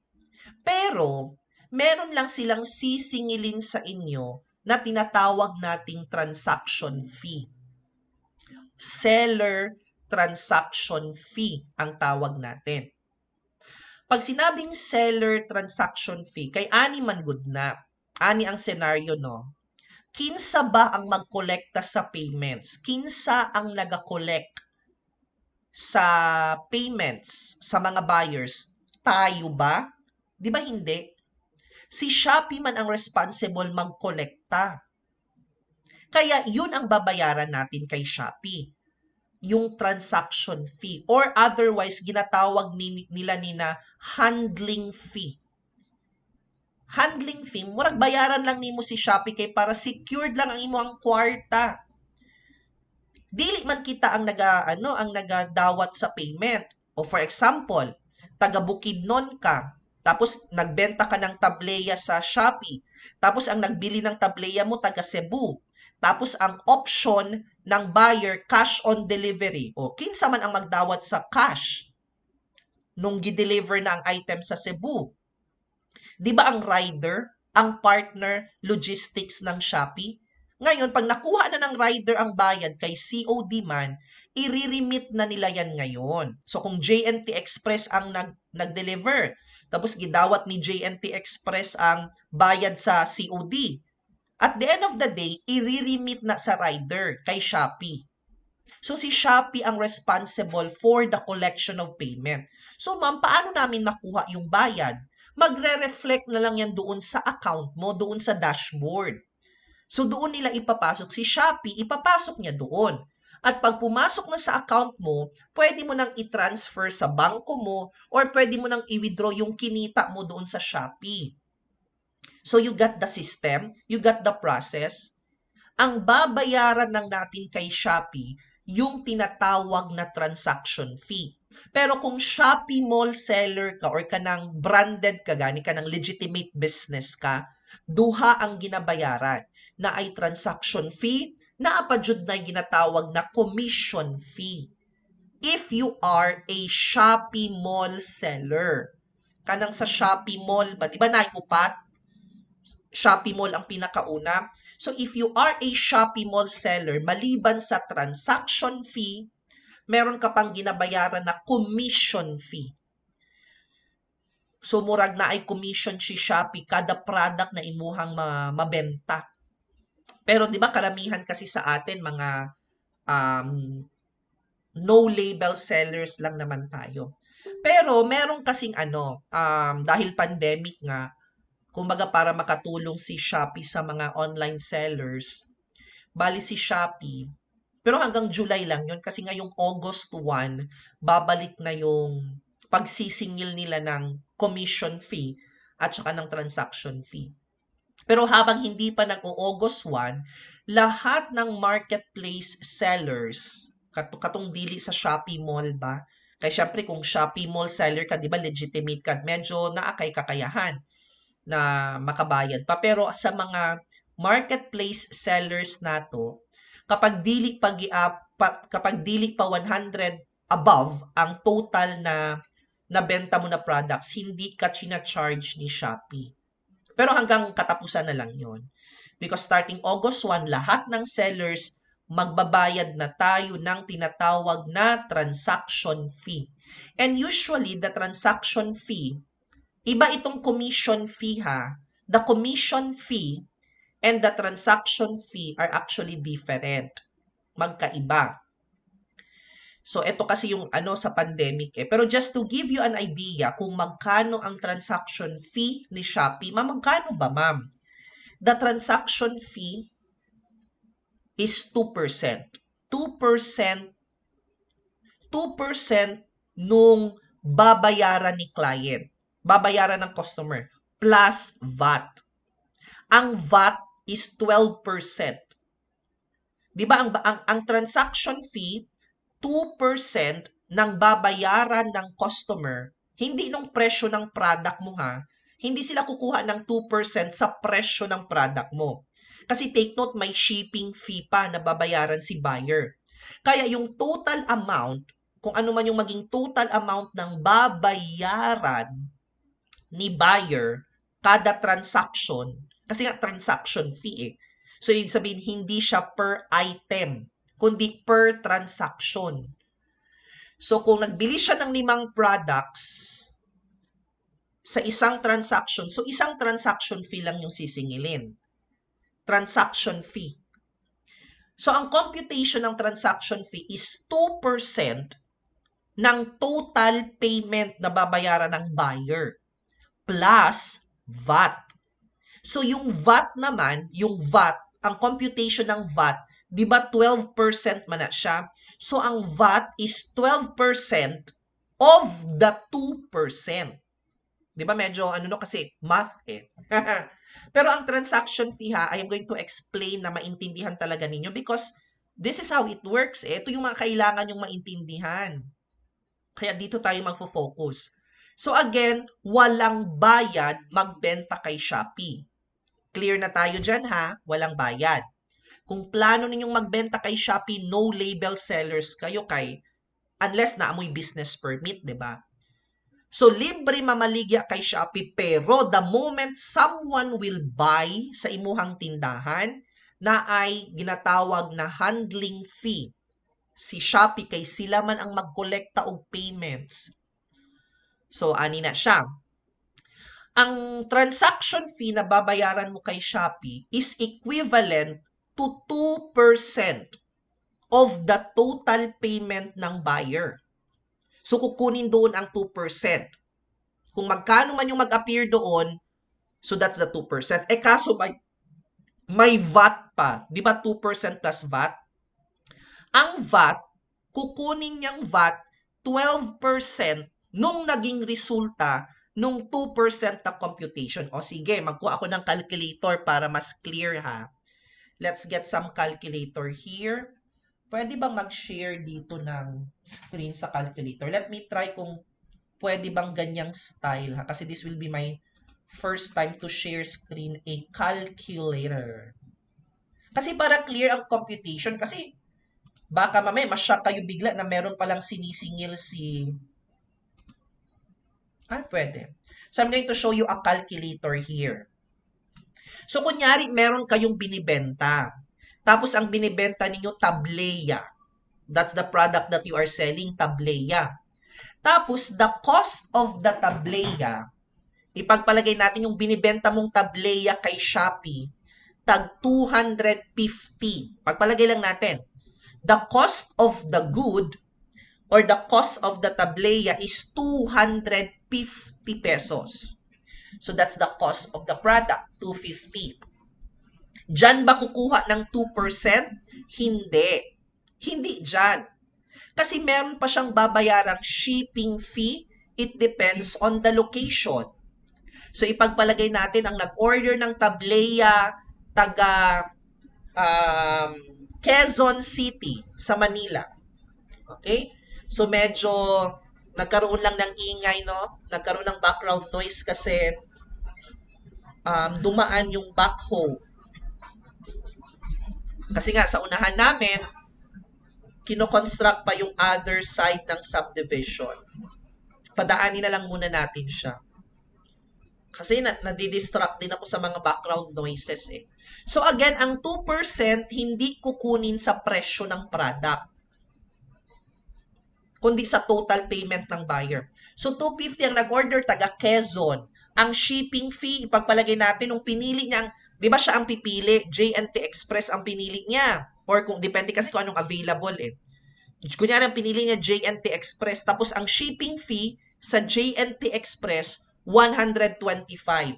Pero, meron lang silang sisingilin sa inyo na tinatawag nating transaction fee. Seller transaction fee ang tawag natin. Pag sinabing seller transaction fee, kay ani man good na. Ani ang senaryo, no? Kinsa ba ang magkolekta sa payments? Kinsa ang nag-collect sa payments sa mga buyers? Tayo ba? Di ba hindi? Si Shopee man ang responsible magkolekta. Kaya yun ang babayaran natin kay Shopee. Yung transaction fee. Or otherwise, ginatawag nila na handling fee. Handling fee, murag bayaran lang nimo si Shopee kay para secured lang ang imong kwarta. Dili man kita ang nagadawat sa payment. O for example, taga Bukidnon ka, tapos nagbenta ka ng tableya sa Shopee. Tapos ang nagbili ng tableya mo taga Cebu. Tapos ang option ng buyer cash on delivery. O kinsa man ang magdawat sa cash nung gi-deliver na ang item sa Cebu. Di ba ang rider, ang partner logistics ng Shopee? Ngayon, pag nakuha na ng rider ang bayad kay COD man, i-remit na nila yan ngayon. So kung JNT Express ang nag-deliver, tapos gidawat ni JNT Express ang bayad sa COD, at the end of the day, i-remit na sa rider kay Shopee. So si Shopee ang responsible for the collection of payment. So ma'am, paano namin makuha yung bayad? Magre-reflect na lang yan doon sa account mo, doon sa dashboard. So doon nila ipapasok. Si Shopee, ipapasok niya doon. At pag pumasok na sa account mo, pwede mo nang i-transfer sa bangko mo or pwede mo nang i-withdraw yung kinita mo doon sa Shopee. So you got the system, you got the process. Ang babayaran lang natin kay Shopee, yung tinatawag na transaction fee. Pero kung Shopee Mall seller ka or kanang branded ka, gani ka ng legitimate business ka, duha ang ginabayaran na ay transaction fee na apadyod na ginatawag na commission fee. If you are a Shopee Mall seller, kanang sa Shopee Mall ba, diba naiupat? Shopee Mall ang pinakauna. So if you are a Shopee Mall seller, maliban sa transaction fee, meron ka pang ginabayaran na commission fee. So murag na ay commission si Shopee kada product na imuhang mabenta. Pero 'di ba karamihan kasi sa atin mga no label sellers lang naman tayo. Pero meron kasing dahil pandemic nga, kumbaga para makatulong si Shopee sa mga online sellers, bali si Shopee, pero hanggang July lang yun kasi ngayong August 1, babalik na yung pagsisingil nila ng commission fee at saka ng transaction fee. Pero habang hindi pa nag-August 1, lahat ng marketplace sellers Katong dili sa Shopee Mall ba? Kaya syempre kung Shopee Mall seller ka, di ba legitimate ka, medyo naakay kakayahan na makabayad pa. Pero sa mga marketplace sellers nato, kapag dili pa 100 above ang total na nabenta mo na products, hindi ka china-charge ni Shopee. Pero hanggang katapusan na lang yon. Because starting August 1, lahat ng sellers magbabayad na tayo ng tinatawag na transaction fee. And usually, the transaction fee, iba itong commission fee ha. The commission fee and the transaction fee are actually different. Magkaiba. So, ito kasi yung sa pandemic eh. Pero just to give you an idea kung magkano ang transaction fee ni Shopee, magkano ba ma'am? The transaction fee is 2%. 2% nung babayaran ni client, babayaran ng customer, plus VAT. Ang VAT is 12%. Di ba ang transaction fee, 2% ng babayaran ng customer, hindi nung presyo ng product mo ha, hindi sila kukuha ng 2% sa presyo ng product mo. Kasi take note, may shipping fee pa na babayaran si buyer. Kaya yung total amount, kung ano man yung maging total amount ng babayaran ni buyer kada transaction, kasi nga transaction fee eh. So, ibig sabihin, hindi siya per item, kundi per transaction. So, kung nagbili siya ng 5 products sa isang transaction, so isang transaction fee lang yung sisingilin. Transaction fee. So, ang computation ng transaction fee is 2% ng total payment na babayaran ng buyer plus VAT. So, yung VAT naman, ang computation ng VAT, di ba 12% man na siya? So, ang VAT is 12% of the 2%. Di ba medyo kasi math eh. Pero ang transaction fee ha, I am going to explain na maintindihan talaga ninyo because this is how it works eh. Ito yung mga kailangan yung maintindihan. Kaya dito tayo magfo-focus. So again, walang bayad magbenta kay Shopee. Clear na tayo dyan ha, walang bayad. Kung plano ninyong magbenta kay Shopee, no label sellers kayo unless na amoy business permit, di ba? So, libre mamaligya kay Shopee, pero the moment someone will buy sa imuhang tindahan, na ay ginatawag na handling fee. Si Shopee kay sila man ang magkolekta og payments. So, ani na siya. Ang transaction fee na babayaran mo kay Shopee is equivalent to 2% of the total payment ng buyer. So, kukunin doon ang 2%. Kung magkano man yung mag-appear doon, so that's the 2%. Kaso may VAT pa. Di ba 2% plus VAT? Ang VAT, kukunin niyang VAT 12% nung naging resulta nung 2% na computation. O sige, magkuha ako ng calculator para mas clear ha. Let's get some calculator here. Pwede bang mag-share dito ng screen sa calculator? Let me try kung pwede bang ganyang style ha. Kasi this will be my first time to share screen a calculator. Kasi para clear ang computation. Kasi baka mamaya masyak kayo bigla na meron palang sinisingil pwede. So I'm going to show you a calculator here. So kunyari meron kayong binibenta. Tapos ang binibenta ninyo tableya. That's the product that you are selling, tableya. Tapos the cost of the tableya, ipagpalagay natin yung binibenta mong tableya kay Shopee, tag 250. Pagpalagay lang natin. The cost of the good or the cost of the tableya is 250 pesos. So that's the cost of the product, 250. Diyan ba kukuha ng 2%? Hindi. Hindi diyan. Kasi meron pa siyang babayarang shipping fee. It depends on the location. So, ipagpalagay natin ang nag-order ng tableya taga Quezon City sa Manila. Okay? So medyo nagkaroon lang ng ingay, no? Nagkaroon ng background noise kasi dumaan yung backhoe. Kasi nga sa unahan namin, kinoconstruct pa yung other side ng subdivision. Padaanin na lang muna natin siya. Kasi nadidistract din ako sa mga background noises eh. So again, ang 2% hindi kukunin sa presyo ng product, kundi sa total payment ng buyer. So 250 ang nag-order taga Quezon. Ang shipping fee, ipagpalagay natin nung pinili niyang, di ba siya ang pipili? J&T Express ang pinili niya. Or kung depende kasi kung anong available eh. Kunyari ang pinili niya J&T Express. Tapos ang shipping fee sa J&T Express, 125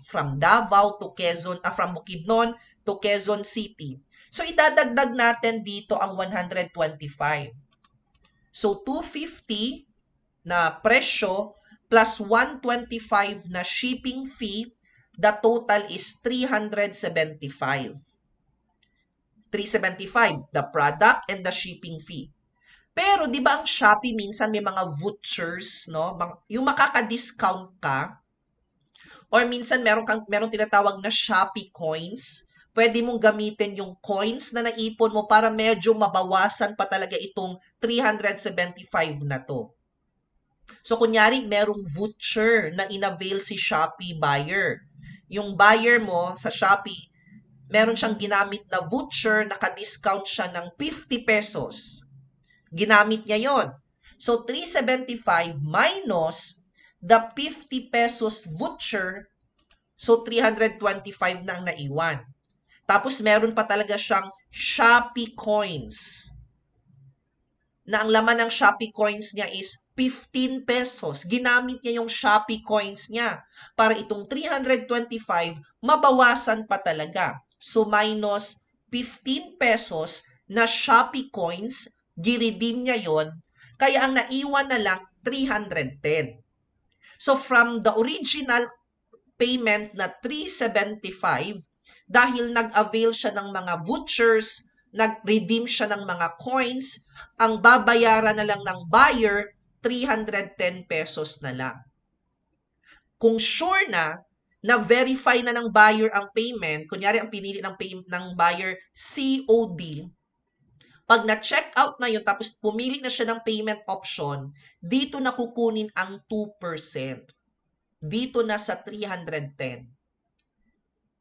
from Davao to Quezon, from Bukidnon to Quezon City. So idadagdag natin dito ang 125. So 250 na presyo plus 125 na shipping fee, the total is 375. 375, the product and the shipping fee. Pero di ba ang Shopee minsan may mga vouchers, no? Yung makaka-discount ka, or minsan merong tinatawag na Shopee coins. Pwede mong gamitin yung coins na naipon mo para medyo mabawasan pa talaga itong 375 na to. So, kunyari, merong voucher na inavail si Shopee buyer. Yung buyer mo sa Shopee, meron siyang ginamit na voucher, naka-discount siya ng 50 pesos. Ginamit niya yon. So, 375 minus the 50 pesos voucher, so 325 na ang naiwan. Tapos, meron pa talaga siyang Shopee coins, na ang laman ng Shopee coins niya is 15 pesos. Ginamit niya yung Shopee coins niya para itong 325 mabawasan pa talaga. So minus 15 pesos na Shopee coins, giredeem niya yon. Kaya ang naiwan na lang 310. So from the original payment na 375, dahil nag-avail siya ng mga vouchers, nag-redeem siya ng mga coins, ang babayaran na lang ng buyer, 310 pesos na lang. Kung sure na verify na ng buyer ang payment, kunyari ang pinili ng buyer, COD, pag na-check out na yun, tapos pumili na siya ng payment option, dito na kukunin ang 2%. Dito na sa 310.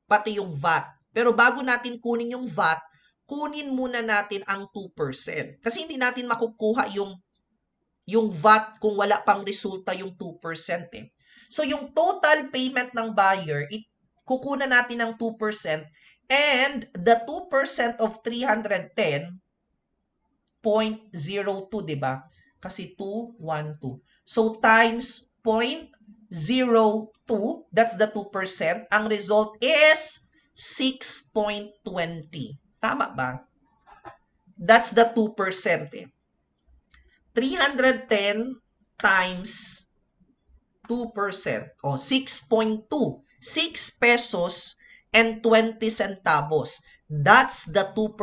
Pati yung VAT. Pero bago natin kunin yung VAT, kunin muna natin ang 2%. Kasi hindi natin makukuha yung VAT kung wala pang resulta yung 2% eh. So yung total payment ng buyer, kukunan natin ng 2% and the 2% of 310.02, di ba? Kasi 212. So times 0.02, that's the 2%. Ang result is 6.20. Tama ba? That's the 2% eh. 310 times 2%. O, 6.2. 6 pesos and 20 centavos. That's the 2%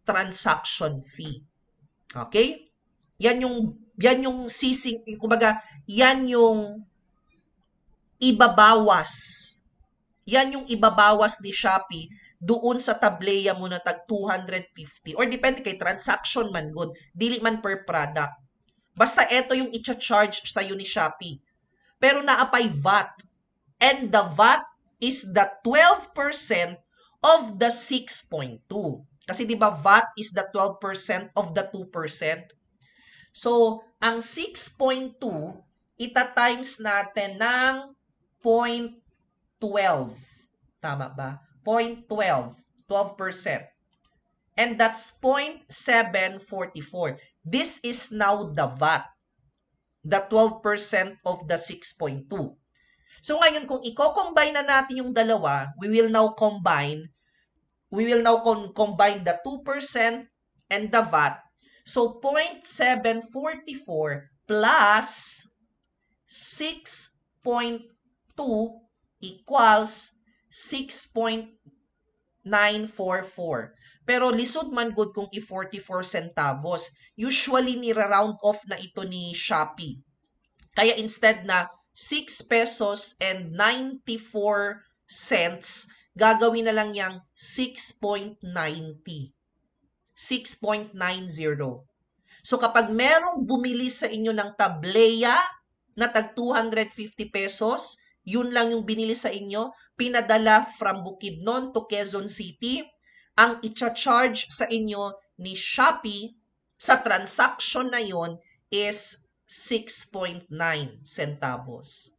transaction fee. Okay? Yan yung sising, kumbaga, yan yung ibabawas. Yan yung ibabawas ni Shopee doon sa tableya mo na tag 250. Or depende kay transaction man good, dili man per product. Basta ito yung i-charge sa'yo ni Shopee. Pero naapay VAT. And the VAT is the 12% of the 6.2. Kasi di ba VAT is the 12% of the 2%. So, ang 6.2, ita-times natin ng 0.12. Tama ba? 0.12. 12%. And that's 0.744. This is now the VAT. The 12% of the 6.2. So ngayon, kung i-combine na natin yung dalawa, we will now combine the 2% and the VAT. So 0.744 plus 6.2 equals 6.944. Pero lisod man good kung i-44 centavos. Usually nira-round off na ito ni Shopee. Kaya instead na 6 pesos and 94 cents, gagawin na lang yang 6.90. 6.90. So kapag merong bumili sa inyo ng tableya na tag 250 pesos, yun lang yung binili sa inyo, pinadala from Bukidnon to Quezon City, ang i-charge sa inyo ni Shopee sa transaction na yun is 6.9 centavos.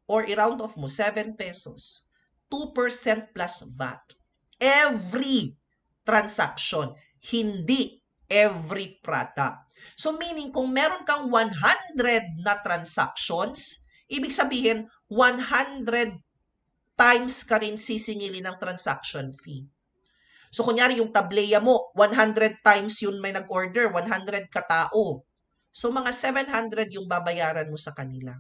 Or i-round off mo, 7 pesos. 2% plus VAT. Every transaction, hindi every product. So meaning kung meron kang 100 na transactions, ibig sabihin 100 times ka rin sisingilin ng transaction fee. So kunyari yung tableya mo, 100 times yun may nag-order, 100 katao. So mga 700 yung babayaran mo sa kanila.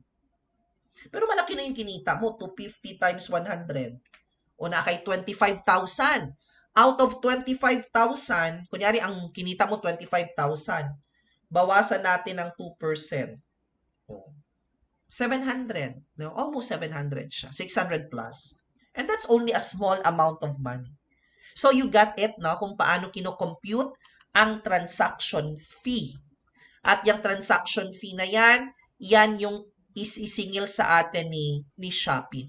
Pero malaki na yung kinita mo, 250 times 100. O na kay 25,000. Out of 25,000, kunyari ang kinita mo 25,000, bawasan natin ng 2%. Oh, 700. No? Almost 700 siya. 600 plus. And that's only a small amount of money. So you got it, no? Kung paano kino-compute ang transaction fee. At yung transaction fee na yan yung isisingil sa atin ni Shopee.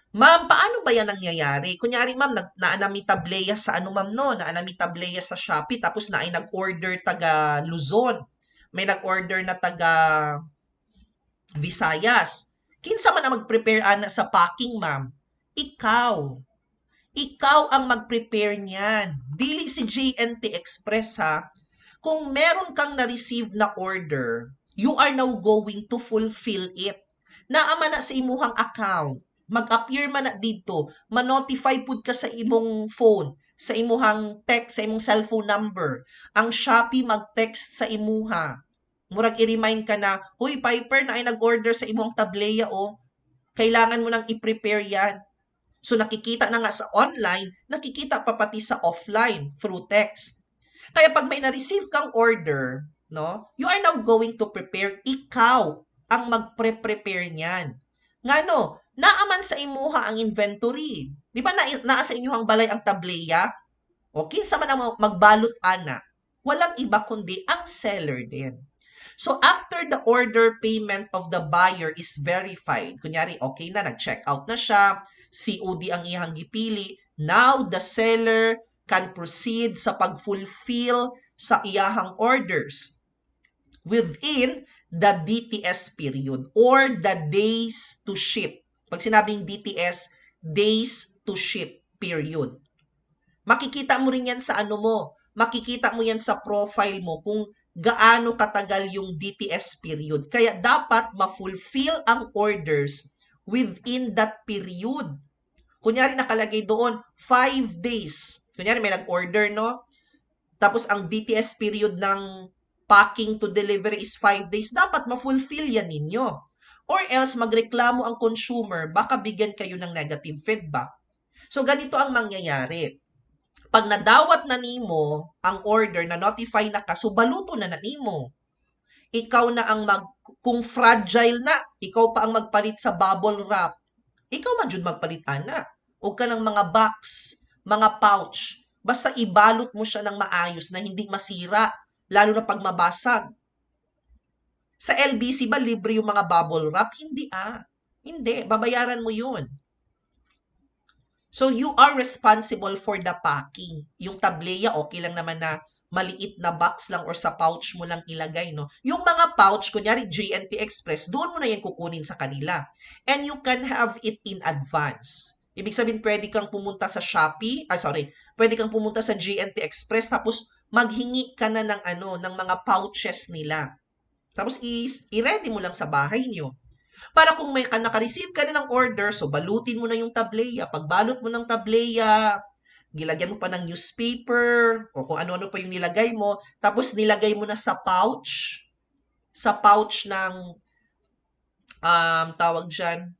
Ma'am, paano ba yan nangyayari? Kunyari, ma'am, naanami tableya sa ano, ma'am, no? Naanami tableya sa Shopee, tapos na ay nag-order taga Luzon. May nag-order na taga Visayas. Kinsa man ang mag-prepare ana sa packing, ma'am? Ikaw. Ikaw ang mag-prepare niyan. Dili si JNT Express, ha? Kung meron kang na-receive na order, you are now going to fulfill it. Naama na sa imuhang account. Mag-appear man na dito, ma-notify pud ka sa imong phone, sa imuhang text, sa imong cellphone number. Ang Shopee mag-text sa imuha. Murag i-remind ka na, huy, Piper, na ay nag-order sa imong tableya, oh. Kailangan mo nang i-prepare yan. So nakikita na nga sa online, nakikita pa pati sa offline through text. Kaya pag may na-receive kang order, no, you are now going to prepare, ikaw ang magpre-prepare niyan. Ngano, naaman sa imuha ang inventory. Di ba naa sa inyong balay ang tableya? O kinsa man ang magbalot ana? Walang iba kundi ang seller din. So after the order payment of the buyer is verified, kunyari okay na, nag-check out na siya, COD ang iyang gipili, now the seller can proceed sa pag-fulfill sa iyahang orders within the DTS period or the days to ship. Pag sinabing DTS, days to ship period. Makikita mo rin yan sa ano mo. Makikita mo yan sa profile mo kung gaano katagal yung DTS period. Kaya dapat ma-fulfill ang orders within that period. Kunyari nakalagay doon, 5 days. Kunyari may nag-order, no? Tapos ang DTS period ng packing to delivery is 5 days. Dapat ma-fulfill yan ninyo. Or else magreklamo ang consumer, baka bigyan kayo ng negative feedback. So ganito ang mangyayari. Pag nadawat na nimo ang order, na notify na ka, so baluto na nimo. Ikaw na ang kung fragile na, ikaw pa ang magpalit sa bubble wrap. Ikaw man jud magpalit ana. O ka ng mga box, mga pouch. Basta ibalot mo siya ng maayos na hindi masira, lalo na pag mabasag. Sa LBC ba libre yung mga bubble wrap? Hindi Hindi, babayaran mo yun. So you are responsible for the packing. Yung tableya, okay lang naman na maliit na box lang or sa pouch mo lang ilagay, no? Yung mga pouch, kunyari JNT Express, doon mo na yan kukunin sa kanila. And you can have it in advance. Ibig sabihin, pwede kang pumunta sa Shopee, pwede kang pumunta sa JNT Express, tapos maghingi ka na ng mga pouches nila. Tapos i-ready mo lang sa bahay niyo. Para kung may naka-receive ka na ng order, so balutin mo na yung tableya. Pag balot mo ng tableya, gilagyan mo pa ng newspaper, o kung ano-ano pa yung nilagay mo, tapos nilagay mo na sa pouch ng, tawag dyan,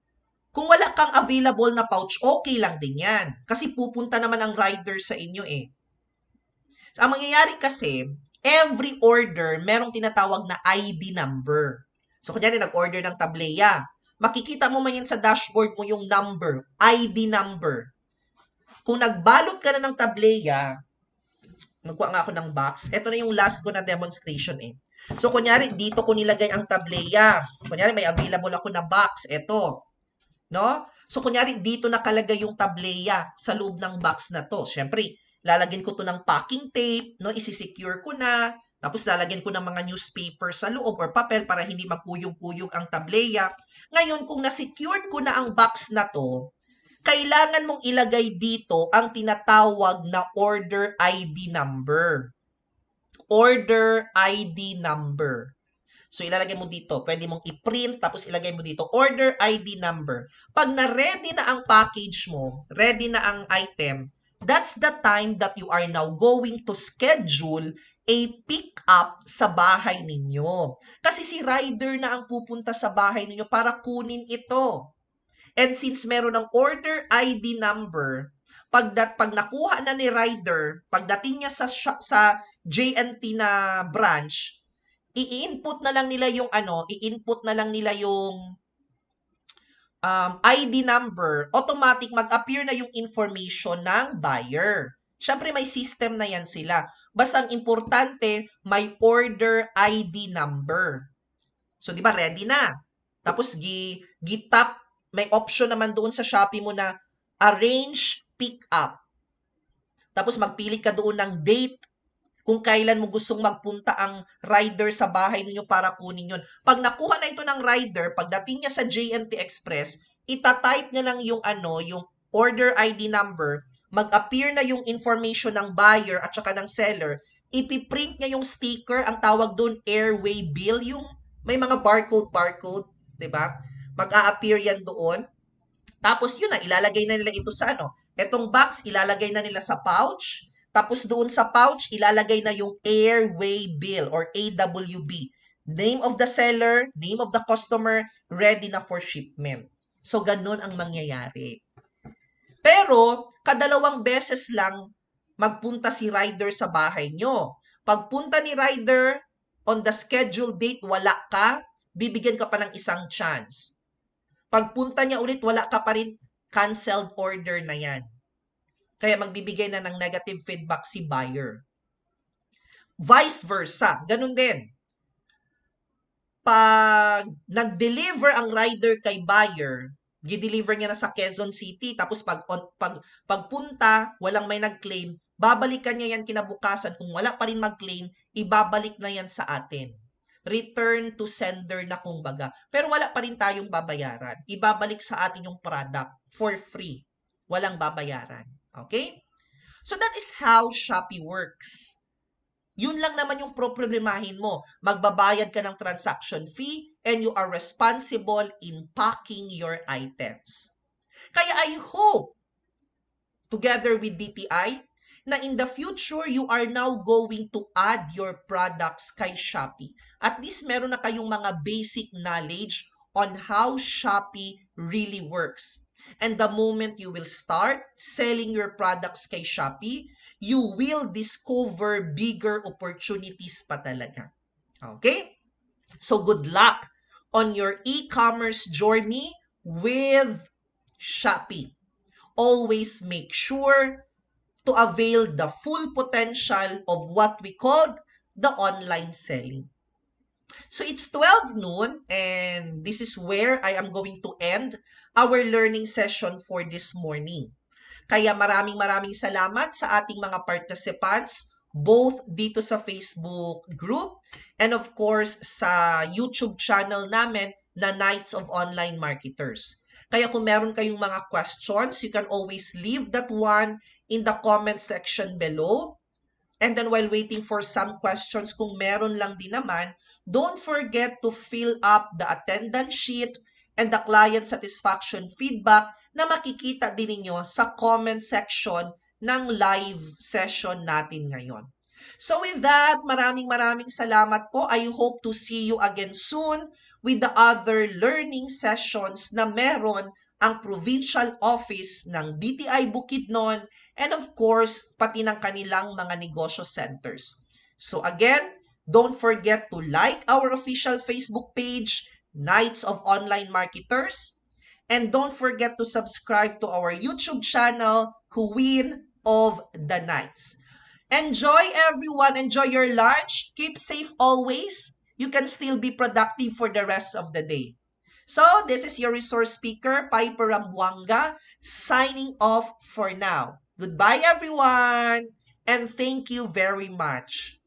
kung wala kang available na pouch, okay lang din yan. Kasi pupunta naman ang rider sa inyo eh. Ang mangyayari kasi, every order, merong tinatawag na ID number. So, kunyari, nag-order ng tableya. Makikita mo man yan sa dashboard mo yung number, ID number. Kung nagbalot ka na ng tableya, nagkuha nga ako ng box. Ito na yung last ko na demonstration eh. So, kunyari, dito ko nilagay ang tableya. Kunyari, may available ako na box. Ito. No? So, kunyari, dito nakalagay yung tableya sa loob ng box na to. Siyempre, lalagyan ko to ng packing tape, no? Isisecure ko na. Tapos, lalagyan ko ng mga newspaper sa loob or papel para hindi magkuyog-kuyog ang tableya. Ngayon, kung na-secured ko na ang box na to, kailangan mong ilagay dito ang tinatawag na order ID number. Order ID number. So, ilalagay mo dito. Pwede mong i-print, tapos ilagay mo dito, order ID number. Pag na-ready na ang package mo, ready na ang item, that's the time that you are now going to schedule a pick-up sa bahay ninyo. Kasi si rider na ang pupunta sa bahay ninyo para kunin ito. And since meron ng order ID number, pag nakuha na ni rider, pagdating niya sa JNT na branch, i-input na lang nila yung ID number, automatic mag-appear na yung information ng buyer. Siyempre may system na yan sila. Basta ang importante, may order ID number. So, di ba, ready na? Tapos, tap, may option naman doon sa Shopee mo na arrange pick up. Tapos, magpili ka doon ng date kung kailan mo gustong magpunta ang rider sa bahay ninyo para kunin yun. Pag nakuha na ito ng rider, pagdating niya sa JNT Express, itatype niya lang yung order ID number, mag-appear na yung information ng buyer at saka ng seller, ipiprint niya yung sticker, ang tawag doon airway bill, yung may mga barcode, 'di ba? Mag-a-appear yan doon. Tapos yun na, ilalagay na nila ito sa etong box, ilalagay na nila sa pouch. Tapos doon sa pouch, ilalagay na yung airway bill or AWB. Name of the seller, name of the customer, ready na for shipment. So, ganun ang mangyayari. Pero, kadalawang beses lang magpunta si rider sa bahay nyo. Pagpunta ni rider, on the scheduled date, wala ka, bibigyan ka pa ng isang chance. Pagpunta niya ulit, wala ka pa rin, canceled order na yan. Kaya magbibigay na ng negative feedback si buyer. Vice versa, ganun din. Pag nag-deliver ang rider kay buyer, gi-deliver niya na sa Quezon City, tapos pagpunta, walang may nag-claim, babalikan niya yan kinabukasan. Kung wala pa rin mag-claim, ibabalik na yan sa atin. Return to sender na kumbaga. Pero wala pa rin tayong babayaran. Ibabalik sa atin yung product for free. Walang babayaran. Okay? So that is how Shopee works. Yun lang naman yung problemahin mo. Magbabayad ka ng transaction fee and you are responsible in packing your items. Kaya I hope, together with DTI, na in the future, you are now going to add your products kay Shopee. At least meron na kayong mga basic knowledge on how Shopee really works. And the moment you will start selling your products kay Shopee, you will discover bigger opportunities pa talaga. Okay? So good luck on your e-commerce journey with Shopee. Always make sure to avail the full potential of what we call the online selling. So it's 12 noon and this is where I am going to end our learning session for this morning. Kaya maraming salamat sa ating mga participants, both dito sa Facebook group and of course sa YouTube channel namin na Knights of Online Marketers. Kaya kung meron kayong mga questions, you can always leave that one in the comment section below. And then while waiting for some questions, kung meron lang din naman, don't forget to fill up the attendance sheet and the client satisfaction feedback na makikita din ninyo sa comment section ng live session natin ngayon. So with that, maraming salamat po. I hope to see you again soon with the other learning sessions na meron ang provincial office ng BTI Bukidnon, and of course, pati ng kanilang mga negosyo centers. So again, don't forget to like our official Facebook page, Knights of Online Marketers, and don't forget to subscribe to our YouTube channel, Queen of the Knights. Enjoy everyone, enjoy your lunch, keep safe always. You can still be productive for the rest of the day. So, this is your resource speaker, Piper Rambuanga, signing off for now. Goodbye everyone, and thank you very much.